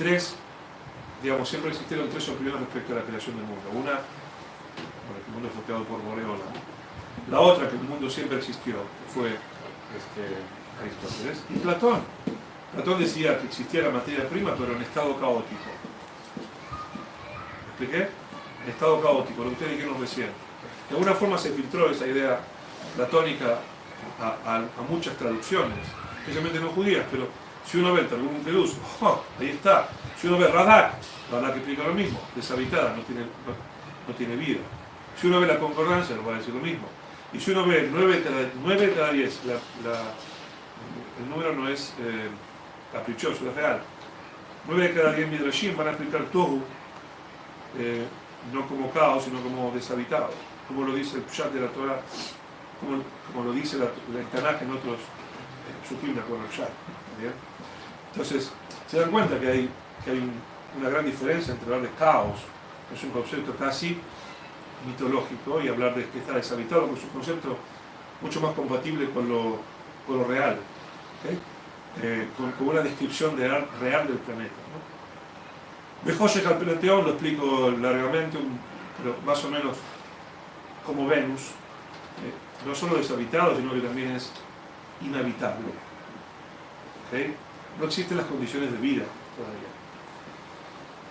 [SPEAKER 2] siempre existieron tres opiniones respecto a la creación del mundo. Una, el mundo fue creado por Boreola. La otra, que el mundo siempre existió, que fue Aristóteles. Y Platón. Platón decía que existía la materia prima, pero en estado caótico. ¿Me expliqué? En estado caótico, lo que ustedes dijeron recién. De alguna forma se filtró esa idea platónica a muchas traducciones, especialmente no judías, pero si uno ve el Targum Kedus, ahí está. Si uno ve Radak explica lo mismo, deshabitada, no tiene vida. Si uno ve la concordancia, nos va a decir lo mismo. Y si uno ve 9 de cada 10, el número no es caprichoso, es real. 9 de cada 10 Midrashim van a explicar Tohu, no como caos, sino como deshabitado, como lo dice el Pshat de la Torah, como lo dice el Tanaj en otros Sukim de acuerdo al Pshat. Entonces, se dan cuenta que hay una gran diferencia entre hablar de caos, que es un concepto casi mitológico, y hablar de que está deshabitado, que es un concepto mucho más compatible con lo real, ¿okay? Con una descripción real del planeta, ¿no? Bejoshek al Penteón lo explico largamente, pero más o menos como Venus, no solo deshabitado, sino que también es inhabitable. ¿Okay? No existen las condiciones de vida todavía.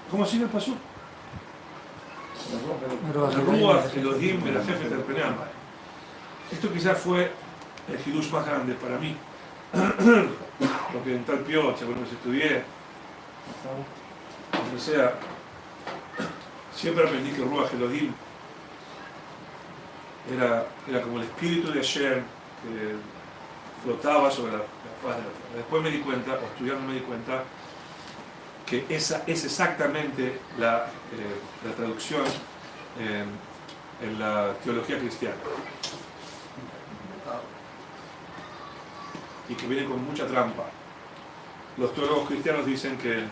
[SPEAKER 2] ¿Cómo sigue el pasú? Ruach Elohim Merajef et Al-Peneam. Esto quizás fue el hidush más grande para mí. Lo que en tal Piocha, cuando estudié, donde sea, siempre aprendí que Ruach Elohim era como el espíritu de Hashem que flotaba sobre la faz de la tierra. Después me di cuenta, o estudiando me di cuenta, que esa es exactamente la traducción en la teología cristiana. Y que viene con mucha trampa. Los teólogos cristianos dicen que el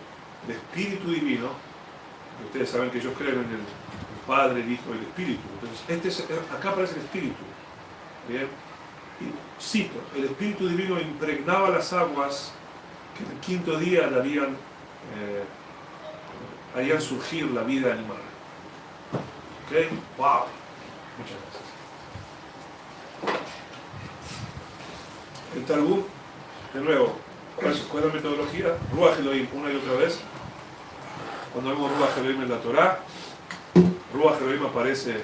[SPEAKER 2] Espíritu Divino, que ustedes saben que ellos creen en el Padre, el Hijo y el Espíritu. Entonces, acá aparece el Espíritu. ¿Bien? Y cito, el Espíritu Divino impregnaba las aguas que en el quinto día harían surgir la vida animal. ¿Ok? ¡Wow! Muchas gracias. El Talmud, de nuevo, ¿cuál es la metodología? Ruach Elohim, una y otra vez. Cuando vemos Ruach Elohim en la Torah, Ruach Elohim aparece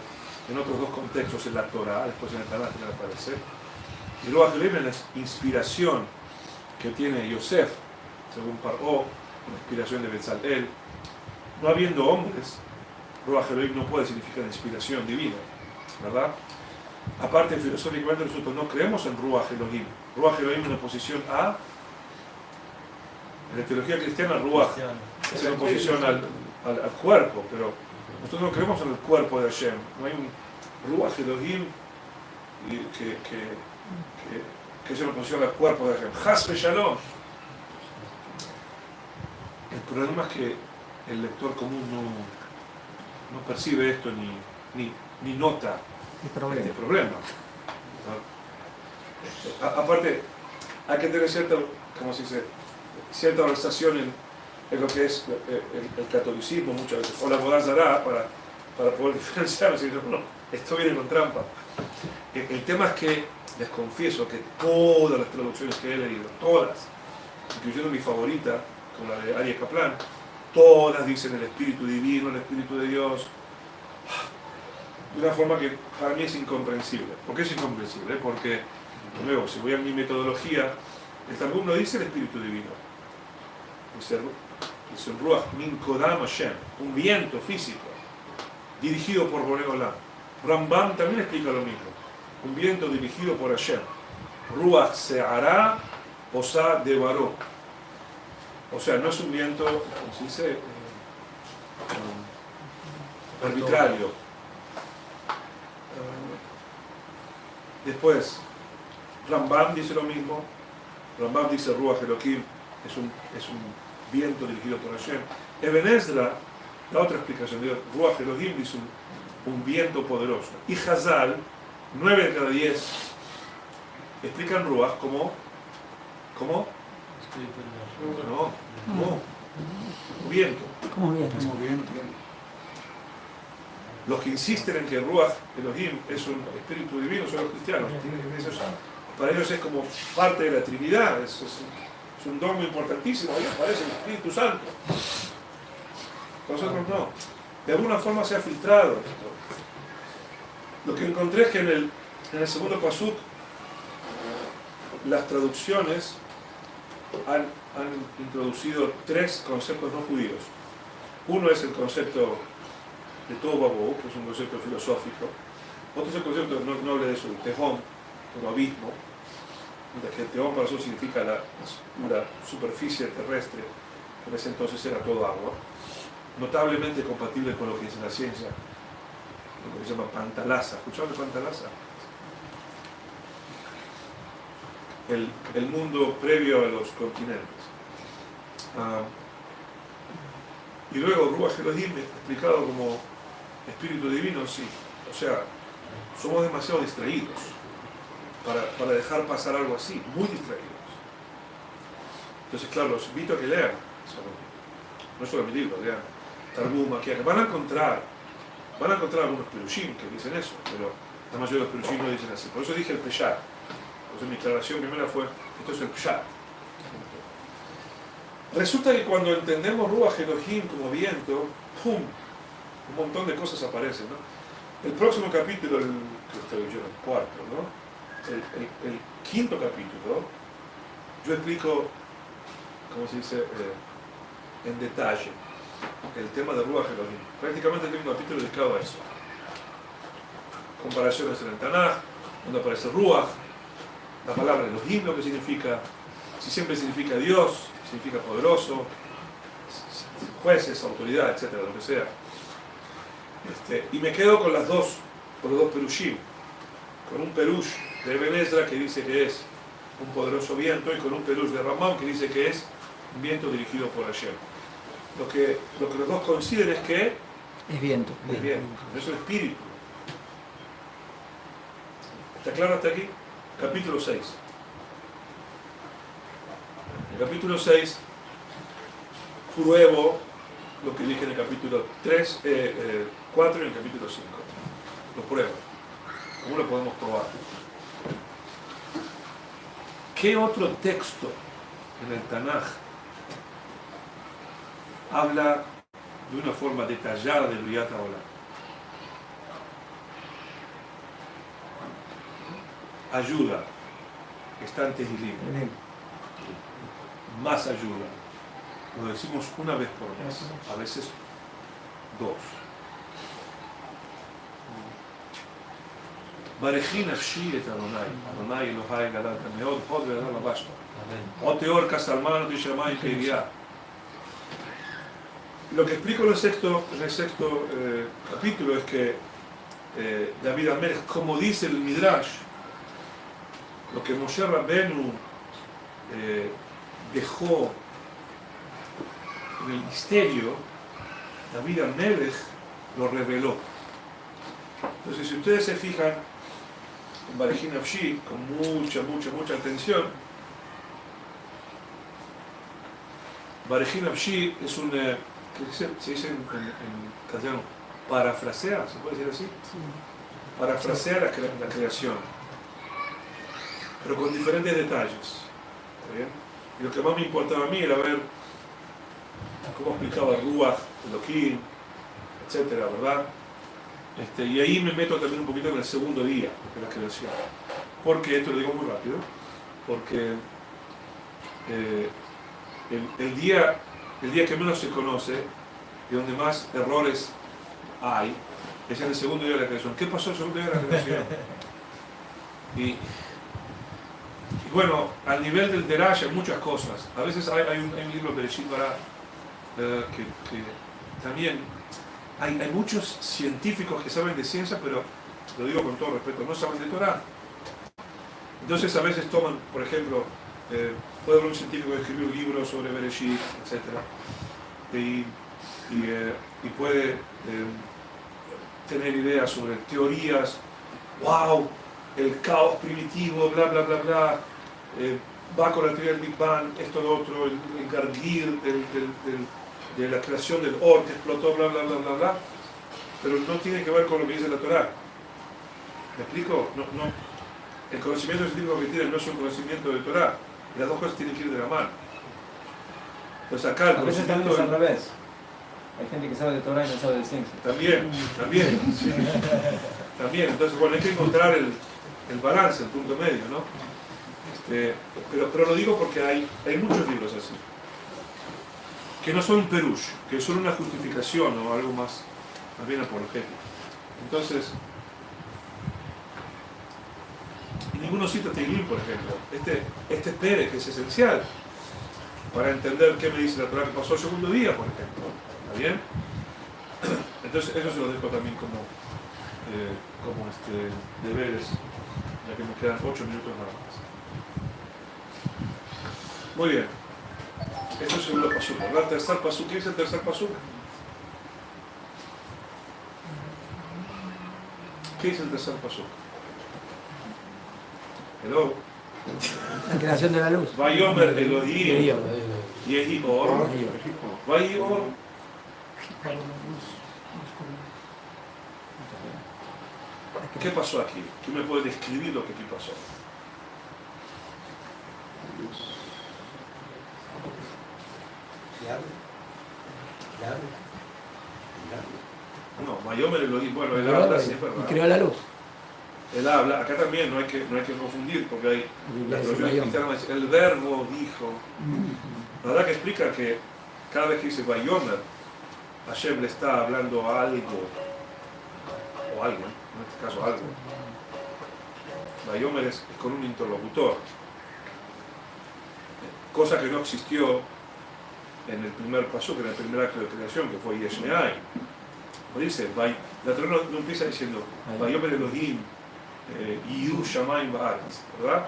[SPEAKER 2] en otros dos contextos en la Torah, después en el Tanaj también aparece. Y Ruach Elohim es la inspiración que tiene Yosef, según Paró, la inspiración de Betzalel. No habiendo hombres, Ruach Elohim no puede significar inspiración divina, ¿verdad? Aparte, filosóficamente nosotros no creemos en Ruach Elohim. Ruach Elohim es una oposición a... En la teología cristiana, Ruach es una oposición al cuerpo, pero nosotros no creemos en el cuerpo de Hashem. No hay un Ruach Elohim que es una oposición al cuerpo de Hashem. Hasbe Shalom. El problema es que el lector común no percibe esto ni nota este problema. Aparte, hay que tener cierta organización en lo que es el catolicismo muchas veces, o la Avodah Zará, para poder diferenciarlo. No, esto viene con trampa. El tema es que les confieso que todas las traducciones que he leído, todas, incluyendo mi favorita, como la de Aryeh Kaplan, todas dicen el Espíritu Divino, el Espíritu de Dios, de una forma que para mí es incomprensible. ¿Por qué es incomprensible? Porque, de nuevo, si voy a mi metodología, el Talmud no dice el Espíritu Divino. Dice Ruach Min Kodam Hashem, un viento físico, dirigido por Borei Olam. Rambam también explica lo mismo, un viento dirigido por Hashem. Ruach Se'ara Osa Devaró. O sea, no es un viento, como se dice, arbitrario. Después, Rambam dice lo mismo. Rambam dice Ruach Elohim es un viento dirigido por Hashem. Eben Ezra, la otra explicación de Ruach Elohim dice un viento poderoso. Y Hazal, 9 de cada 10 explican Ruach como un viento.
[SPEAKER 3] ¿Cómo bien?
[SPEAKER 2] Los que insisten en que Ruach Elohim es un espíritu divino son los cristianos. Para ellos es como parte de la Trinidad, es un don muy importantísimo, ahí aparece el Espíritu Santo. Nosotros no. De alguna forma se ha filtrado esto. Lo que encontré es que en el segundo pasuk las traducciones han introducido tres conceptos no judíos. Uno es el concepto de Tohu Vabohu, que es un concepto filosófico. Otro es el concepto, no hablé de eso, el Tehom, como abismo. Mientras que el Tehom para nosotros significa la superficie terrestre, que en ese entonces era todo agua. Notablemente compatible con lo que dice la ciencia, lo que se llama Pantalasa. ¿Escucharon de Pantalasa? El mundo previo a los continentes. Y luego Ruach Elohim explicado como espíritu divino, sí. O sea, somos demasiado distraídos para dejar pasar algo así, muy distraídos. Entonces, claro, los invito a que lean. No solo mi libro, lean Targum, Maquiac. Van a encontrar algunos perushim que dicen eso, pero la mayoría de los perushim no dicen así. Por eso dije el Peshat. Entonces mi aclaración primera fue, esto es el Peshat. Resulta que cuando entendemos Ruach Elohim como viento, ¡pum!, un montón de cosas aparecen, ¿no? El próximo capítulo, que estoy yo, el cuarto, ¿no? El quinto capítulo, yo explico, ¿cómo se dice?, en detalle, el tema de Ruach Elohim. Prácticamente tengo un capítulo dedicado a eso. Comparaciones en el Tanaj, donde aparece Ruach, la palabra Elohim, lo que significa, si siempre significa Dios, significa poderoso, jueces, autoridad, etcétera, lo que sea. Y me quedo con los dos perushim, con un perush de Eben Ezra que dice que es un poderoso viento y con un perush de Ramón que dice que es un viento dirigido por Hashem. Lo que los dos coinciden es que
[SPEAKER 3] es viento.
[SPEAKER 2] Es viento, es el espíritu. ¿Está claro hasta aquí? Capítulo 6. En el capítulo 6 pruebo lo que dije en el capítulo 4 y en el capítulo 5. Lo pruebo. ¿Cómo lo podemos probar? ¿Qué otro texto en el Tanaj habla de una forma detallada de Briat Haolam? Ayuda. Está en Tehilim. Más ayuda. Lo decimos una vez por mes, a veces dos. Bareji nafshi et Adonai, Adonai Elohai gadal meod hod ve'adal abashta. O teor kasalman de Shammai Keiria. Lo que explico en el sexto capítulo es que David Amelech, como dice el Midrash, lo que Moshe Rabbenu dejó en el misterio, David Amelech lo reveló. Entonces, si ustedes se fijan en Bareji Nafshi con mucha atención, Bareji Nafshi es un, se dice en castellano, parafrasea, ¿se puede decir así? Sí. Parafrasea la creación, pero con diferentes detalles. ¿Está bien? Y lo que más me importaba a mí era ver cómo explicaba Ruach, Elohim, etcétera, ¿verdad? Y ahí me meto también un poquito en el segundo día de la creación. Porque, esto lo digo muy rápido, porque el día que menos se conoce y donde más errores hay es en el segundo día de la creación. ¿Qué pasó en el segundo día de la creación? Y bueno, al nivel del Derash hay muchas cosas. A veces hay un libro de Bereshit Bara que también hay muchos científicos que saben de ciencia, pero lo digo con todo respeto, no saben de Torah. Entonces a veces toman, por ejemplo, puede haber un científico que escribió un libro sobre Bereshit, etc. Y puede tener ideas sobre teorías, wow, el caos primitivo, bla bla bla bla, va con la teoría del Big Bang, esto, lo otro, el gargir de la creación del Or que explotó, bla bla bla bla bla. pero no tiene que ver con lo que dice la Torá. ¿Me explico? El conocimiento científico que tienen no es un conocimiento de Torá. Y las dos cosas tienen que ir de la mano. Entonces acá el
[SPEAKER 1] A veces también es
[SPEAKER 2] conocimiento...
[SPEAKER 1] al revés. Hay gente que sabe de Torah y no sabe de ciencia.
[SPEAKER 2] También, sí. También. Entonces, bueno, hay que encontrar el balance, el punto medio, ¿no? Pero lo digo porque hay muchos libros así, que no son un perush, que son una justificación o algo más bien apologético. Entonces, ninguno cita Teilim, por ejemplo. Este Pérez, que es esencial para entender qué me dice la Torá que pasó el segundo día, por ejemplo. ¿Está bien? Entonces, eso se lo dejo también como deberes, ya que me quedan 8 minutos nada más. Muy bien. Esto es el segundo pasuk. ¿Verdad? Tercer pasuk. ¿Qué es el tercer pasuk? ¿Qué es el tercer pasuk? Hello.
[SPEAKER 3] La creación de la luz.
[SPEAKER 2] Vayomer Elohim Yehi Or. Vayi Or. ¿Qué pasó aquí? ¿Quién me puede describir lo que aquí pasó? No, Vayomer Elohim. Bueno, él habla, sí, es
[SPEAKER 3] Y
[SPEAKER 2] verdad.
[SPEAKER 3] creó la luz.
[SPEAKER 2] Él habla, acá también no hay que confundir, porque hay las traducciones cristianas dicen, el verbo dijo. La verdad que explica que cada vez que dice Vayomer, Hashem le está hablando a algo, o alguien, en este caso algo. Vayomer es con un interlocutor, cosa que no existió en el primer paso, en el primer acto de creación, que fue Yeshneai. Dice, la Torá no empieza diciendo Vayomer Elohim Yiyu Shamayim Ba'aretz, ¿verdad?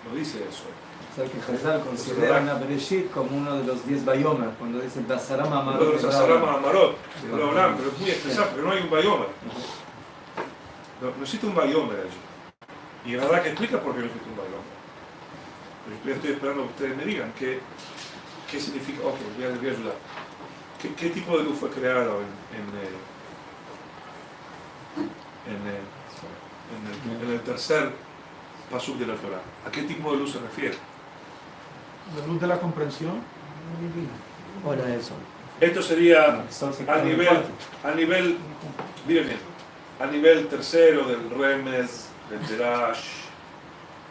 [SPEAKER 2] No dice eso.
[SPEAKER 1] O sea que Hazal considera a Bereshit como uno de los 10 Bayomer, cuando dice Basaram Amarot.
[SPEAKER 2] Luego los Asaram Amarot, pero es muy especial, porque no hay un Vayomer. No existe un Vayomer allí. Y la verdad que explica por qué no existe un Vayomer. Pero yo estoy esperando que ustedes me digan qué significa. Ok, voy a ayudar. ¿Qué tipo de luz fue creado en el tercer pasuk de la Torah? ¿A qué tipo de luz se refiere?
[SPEAKER 7] La luz de la comprensión.
[SPEAKER 3] Hora del sol.
[SPEAKER 2] Esto sería
[SPEAKER 1] El sol se
[SPEAKER 2] a
[SPEAKER 1] queda
[SPEAKER 2] nivel, miren bien, a nivel tercero del Remes, del Derash,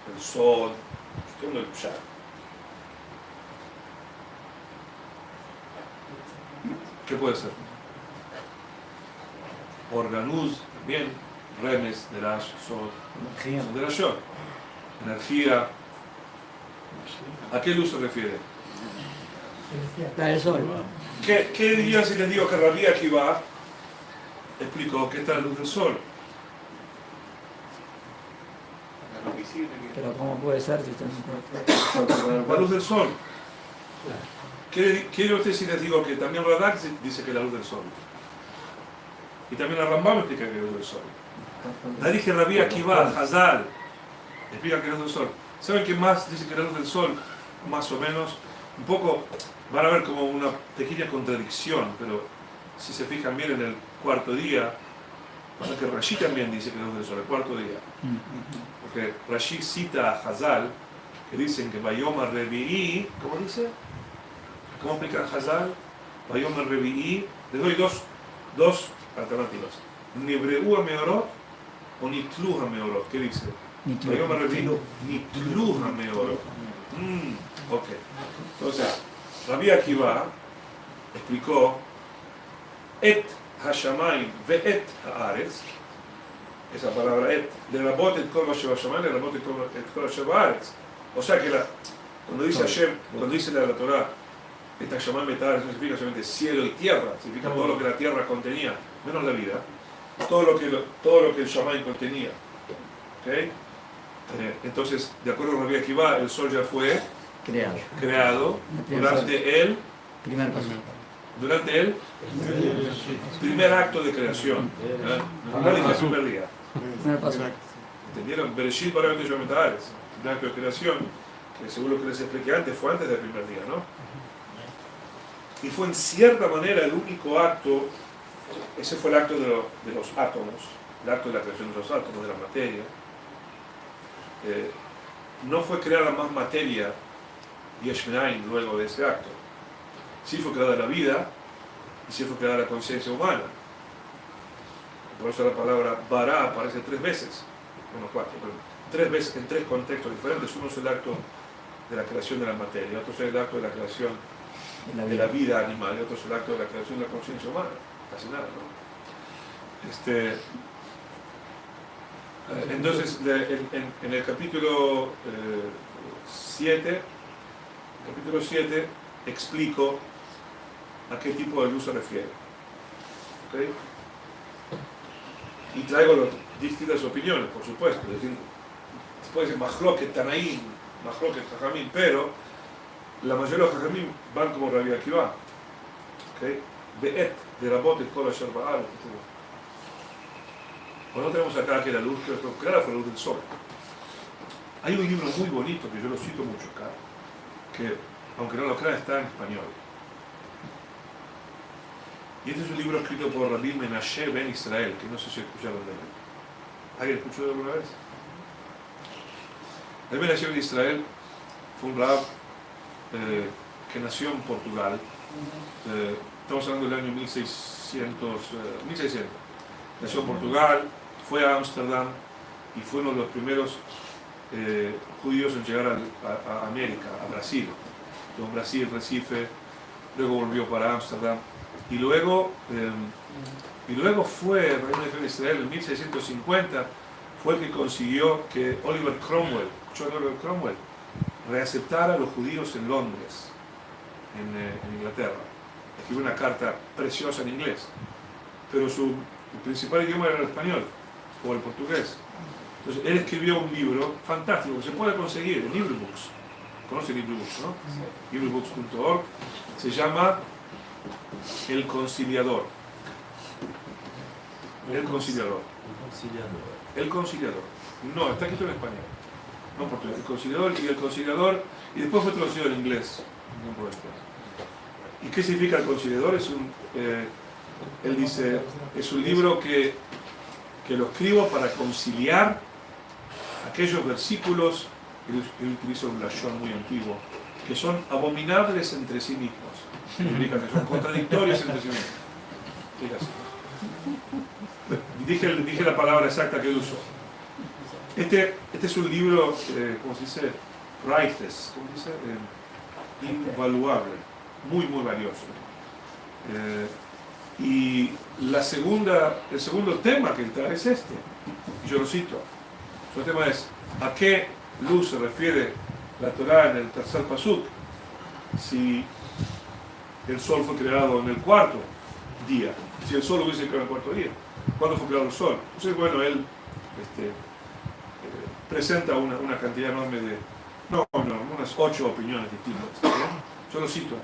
[SPEAKER 2] del Sod, del Pshat. ¿Qué puede ser? Organuz, también, Remes, Derash, Sod, son Derashot. Energía. ¿A qué luz se refiere?
[SPEAKER 3] La del sol.
[SPEAKER 2] ¿Qué diría si les digo que Rabbi Akiva explicó que esta es la luz del sol?
[SPEAKER 3] Pero ¿cómo puede ser si están
[SPEAKER 2] La luz del sol. ¿Qué quiere usted si les digo que también Radak dice que es la luz del sol? Y también la Rambam explica que es la luz del sol. La dije Rabbi Akiva, Hazal, explica que es la luz del sol. ¿Saben qué más dice que es la luz del sol? Más o menos, un poco, van a ver como una pequeña contradicción, pero si se fijan bien en el cuarto día, van a ver que Rashi también dice que es la luz del sol, el cuarto día. Porque Rashi cita a Hazal, que dicen que Vayomer Revi'i, ¿cómo dice? ¿Cómo explica Hazal? Vayomer Revi'i, les doy dos alternativas. Nibreu Meorot o Nitlu Meorot, ¿qué dice? Vayomer Revi'i, Nitlu Meorot. Ok. Entonces, Rabbi Akiva explicó Et Hashamayim ve Et Haaretz, esa palabra Et, de Rabot et Kol Vashem Hashamayim, de Rabot et Kol Vashem Haaretz. O sea que cuando dice Hashem, cuando dice la Torah, Et Hashamayim et Haaretz no significa solamente cielo y tierra, significa todo lo que la tierra contenía, menos la vida, todo lo que el Shamayim contenía. ¿Okay? Entonces, de acuerdo a Rabbi Akiva, el sol ya fue creado durante el primer acto de creación. No dije el primer día. ¿Entendieron? Bereshit bara Yomet Haaretz, el primer acto de creación, que según lo que les expliqué antes, fue antes del primer día, ¿no? Y fue en cierta manera el único acto ese fue el acto de los átomos, el acto de la creación de los átomos, de la materia. No fue creada más materia Yesh Me'ayin luego de ese acto. Sí fue creada la vida y sí fue creada la conciencia humana. Por eso la palabra bara aparece 3 veces, bueno 4, pero 3 veces en 3 contextos diferentes. Uno es el acto de la creación de la materia, otro es el acto de la creación de la vida animal y otro es el acto de la creación de la conciencia humana. Casi nada, ¿no? Entonces, en el capítulo 7, explico a qué tipo de luz se refiere. ¿Okay? Y traigo distintas opiniones, por supuesto. Es decir, se puede decir Mahloket Tanaim, Mahloket Jajamim, pero la mayoría de los Jajamim van como Rabbi Akiva. ¿Okay? Be'et, de Rabot, el Kol Asher Ba'al, etc. Bueno, tenemos acá que la luz que fue creada fue la luz del sol. Hay un libro muy bonito que yo lo cito mucho acá, que aunque no lo crean está en español. Y este es un libro escrito por Rabbi Menashe Ben Israel, que no sé si escucharon de él. ¿Alguien escuchó de él alguna vez? Rabbi Menashe Ben Israel fue un rab que nació en Portugal. Estamos hablando del año 1600. Nació en Portugal, fue a Ámsterdam y fue uno de los primeros judíos en llegar a América, a Brasil. Estuvo en Brasil, Recife, luego volvió para Ámsterdam y luego fue, Reino de Israel en 1650, fue el que consiguió que Oliver Cromwell, reaceptara a los judíos en Londres, en Inglaterra. Escribió una carta preciosa en inglés, pero su principal idioma era el español o el portugués. Entonces él escribió un libro fantástico que se puede conseguir en LibriVox. ¿Conoce LibriVox, no? Sí. LibriVox.org. Se llama El Conciliador. El Conciliador. El Conciliador. No, está escrito en español. No en portugués. El Conciliador y El Conciliador. Y después fue traducido en inglés. ¿Y qué significa El Conciliador? Él dice, es un libro que lo escribo para conciliar aquellos versículos, él utiliza un lashon muy antiguo, que son abominables entre sí mismos. Significa que son contradictorios entre sí mismos. Dije la palabra exacta que él usó. Este es un libro, ¿cómo se dice? Priceless, ¿cómo se dice? Invaluable, muy valioso. Y el segundo tema que él trae es este, y yo lo cito. Su tema es: ¿a qué luz se refiere la Torá en el tercer pasuk? Si el sol fue creado en el 4º día, si el sol hubiese creado en el 4º día, ¿cuándo fue creado el sol? Entonces, bueno, él presenta una cantidad enorme de, unas 8 opiniones distintas, ¿no? Yo lo cito.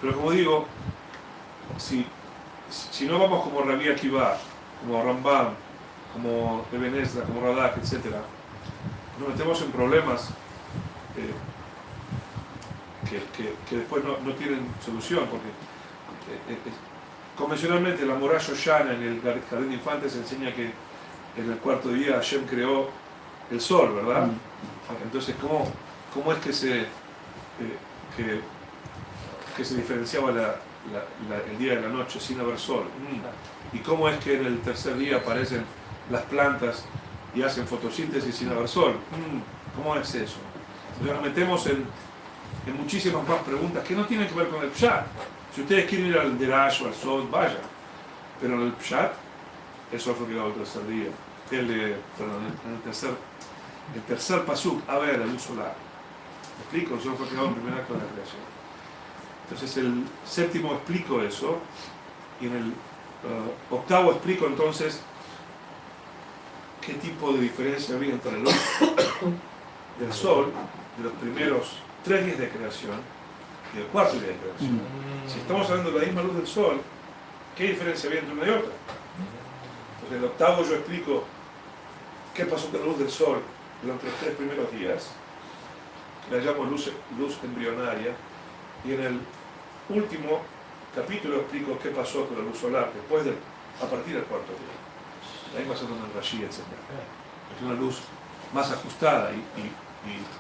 [SPEAKER 2] Pero como digo, si no vamos como Rabbi Akiva, como Rambam, como Eben Ezra, como Radak, etc., nos metemos en problemas que después no tienen solución, porque convencionalmente la Morah Shoshana en el Jardín de Infantes enseña que en el 4º día Hashem creó el sol, ¿verdad? Entonces, ¿cómo es que se diferenciaba el día de la noche sin haber sol? ¿Y cómo es que en el tercer día aparecen las plantas y hacen fotosíntesis sin haber sol? ¿Cómo es eso? Entonces nos metemos en muchísimas más preguntas que no tienen que ver con el Pshat. Si ustedes quieren ir al Derash o al Sod, vayan. Pero en el Pshat, el sol fue creado el tercer día. El tercer pasuk, a ver, la luz solar. ¿Me explico? El sol fue creado en el primer acto de la creación. Entonces el 7º explico eso, y en el 8º explico entonces qué tipo de diferencia había entre la luz del sol de los primeros 3 días de creación y el 4º día de creación. Si estamos hablando de la misma luz del sol, ¿qué diferencia había entre una y otra? Entonces en el 8º yo explico qué pasó con la luz del sol durante los 3 primeros días, que la llamo luz embrionaria, y en el último capítulo explico qué pasó con la luz solar a partir del cuarto día. Ahí va a ser donde el Rashi, etc. Es una luz más ajustada y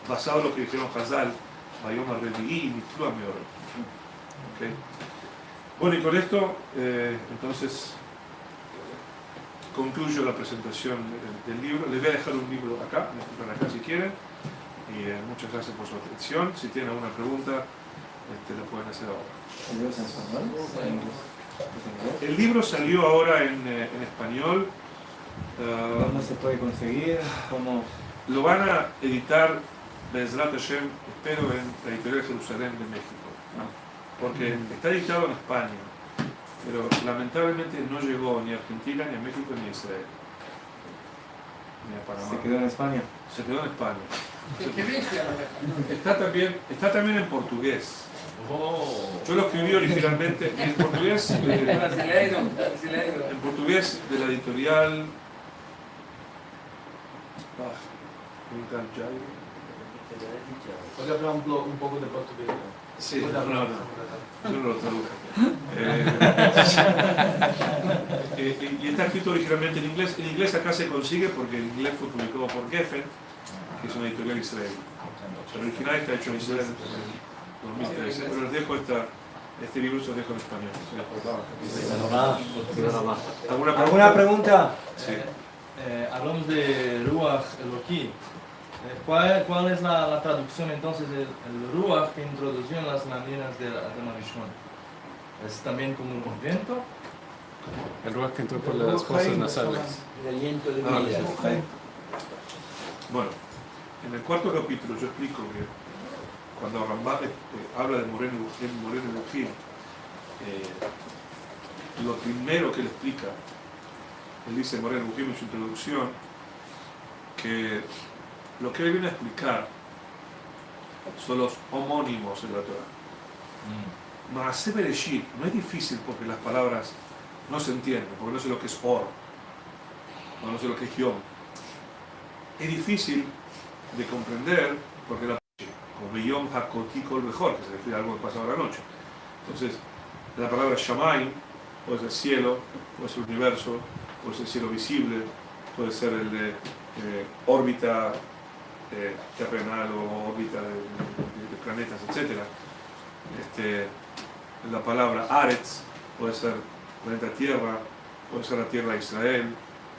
[SPEAKER 2] basado en lo que dijeron Hazal, Bayom Arrevi'i y Mitlua Meor. ¿Okay? Bueno, y con esto, entonces, concluyo la presentación del libro. Les voy a dejar un libro acá, me escriban acá si quieren. Y muchas gracias por su atención. Si tienen alguna pregunta, lo pueden hacer ahora.
[SPEAKER 1] ¿El libro es en español? ¿En inglés?
[SPEAKER 2] El libro salió ahora en español.
[SPEAKER 1] ¿Dónde se puede conseguir? ¿Cómo?
[SPEAKER 2] Lo van a editar, Bezrat Hashem, espero, en la editorial Jerusalén de México. Porque está editado en España, pero lamentablemente no llegó ni a Argentina, ni a México, ni a Israel. Ni a Panamá.
[SPEAKER 1] ¿Se quedó en España?
[SPEAKER 2] Se quedó en España. Está también en portugués. Yo lo escribí originalmente en portugués. En portugués de la editorial.
[SPEAKER 6] ¿Puede hablar un poco de portugués?
[SPEAKER 2] Sí, no, yo no lo traduje. Y está escrito originalmente en inglés. En inglés acá se consigue porque el inglés fue publicado por Geffen, que es una editorial israelí. El original está hecho en Israel en 2013, pero les dejo este libro, se lo dejo en español.
[SPEAKER 1] ¿Alguna pregunta?
[SPEAKER 2] Sí.
[SPEAKER 8] Hablamos de Ruach Elohim. ¿Cuál es la traducción entonces del Ruach que introdució en las mañanas de Adam Arishon? ¿Es también como un viento?
[SPEAKER 5] El ruaj que entró por las fosas nasales.
[SPEAKER 4] El aliento de
[SPEAKER 2] Ah,
[SPEAKER 4] vida.
[SPEAKER 2] Bueno, en el cuarto capítulo yo explico que cuando Rambam habla de Moreno Elohim, lo primero que él explica, él dice Moreno Elohim en su introducción, que lo que él viene a explicar son los homónimos en la Torah. Maaseh Bereshit no es difícil porque las palabras no se entienden, porque no sé lo que es Or, no sé lo que es Yom. Es difícil de comprender porque como Yom HaKoti Kol Bechor, que se refiere a algo que pasaba la noche. Entonces, la palabra Shamayim puede ser cielo, puede ser universo, puede ser cielo visible, puede ser el de órbita terrenal o órbita de planetas, etc. La palabra Aretz puede ser planeta Tierra, puede ser la tierra de Israel,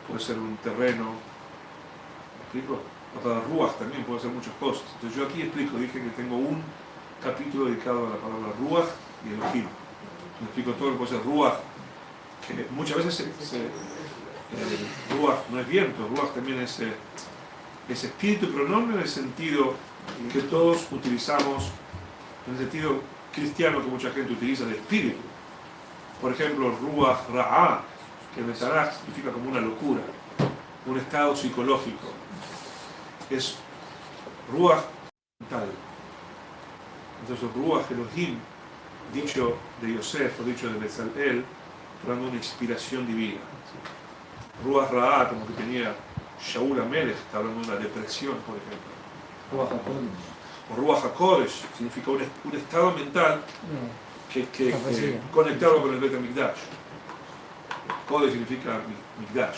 [SPEAKER 2] puede ser un terreno. ¿Me explico? La palabra Ruach también puede ser muchas cosas. Entonces yo aquí dije que tengo un capítulo dedicado a la palabra Ruach y Elohim. Me explico todo lo que puede ser Ruach, que muchas veces Ruach no es viento, Ruach también es espíritu, pero no en el sentido que todos utilizamos, en el sentido cristiano que mucha gente utiliza de espíritu. Por ejemplo, Ruach Ra'ah, que en el Tanaj significa como una locura, un estado psicológico. Es Ruach mental. Entonces, Ruach Elohim, dicho de Yosef o dicho de Bezalel, dando una inspiración divina. Ruach Ra'ah, como que tenía Shaul HaMelech, está hablando de una depresión, por ejemplo. O Ruach HaKodesh significa un estado mental que conectado con el Bet HaMikdash. Kodesh significa Mikdash.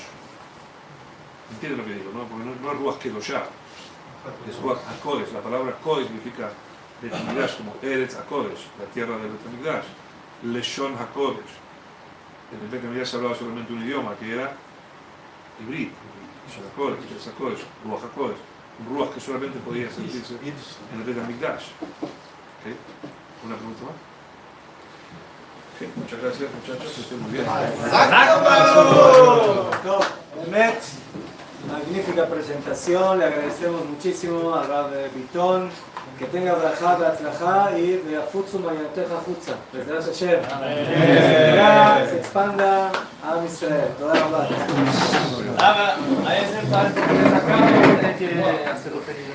[SPEAKER 2] ¿Entienden lo que digo? ¿No? Porque no es Ruach Kedoshah, es Ruach HaKodesh. La palabra Kodesh significa Bet HaMikdash, como Eretz HaKodesh, la tierra del Bet HaMikdash. Leshon HaKodesh. En el Bet HaMikdash se hablaba solamente un idioma, que era Ibrit. HaKodesh, Ruach HaKodesh. Un Ruach que solamente podía sentirse en el Bet HaMikdash. ¿Okay? ¿Una pregunta más? Okay, muchas gracias, muchachos, que estén muy bien.
[SPEAKER 1] Met, magnífica presentación, le agradecemos muchísimo a Rab Bitton, que tenga brajá, beatzlajá y beafutzu mayateja futza. Bezrat Hashem. Se expanda a Israel. Toda la verdad.
[SPEAKER 8] A ese parte que les acabo de hacerlo feliz.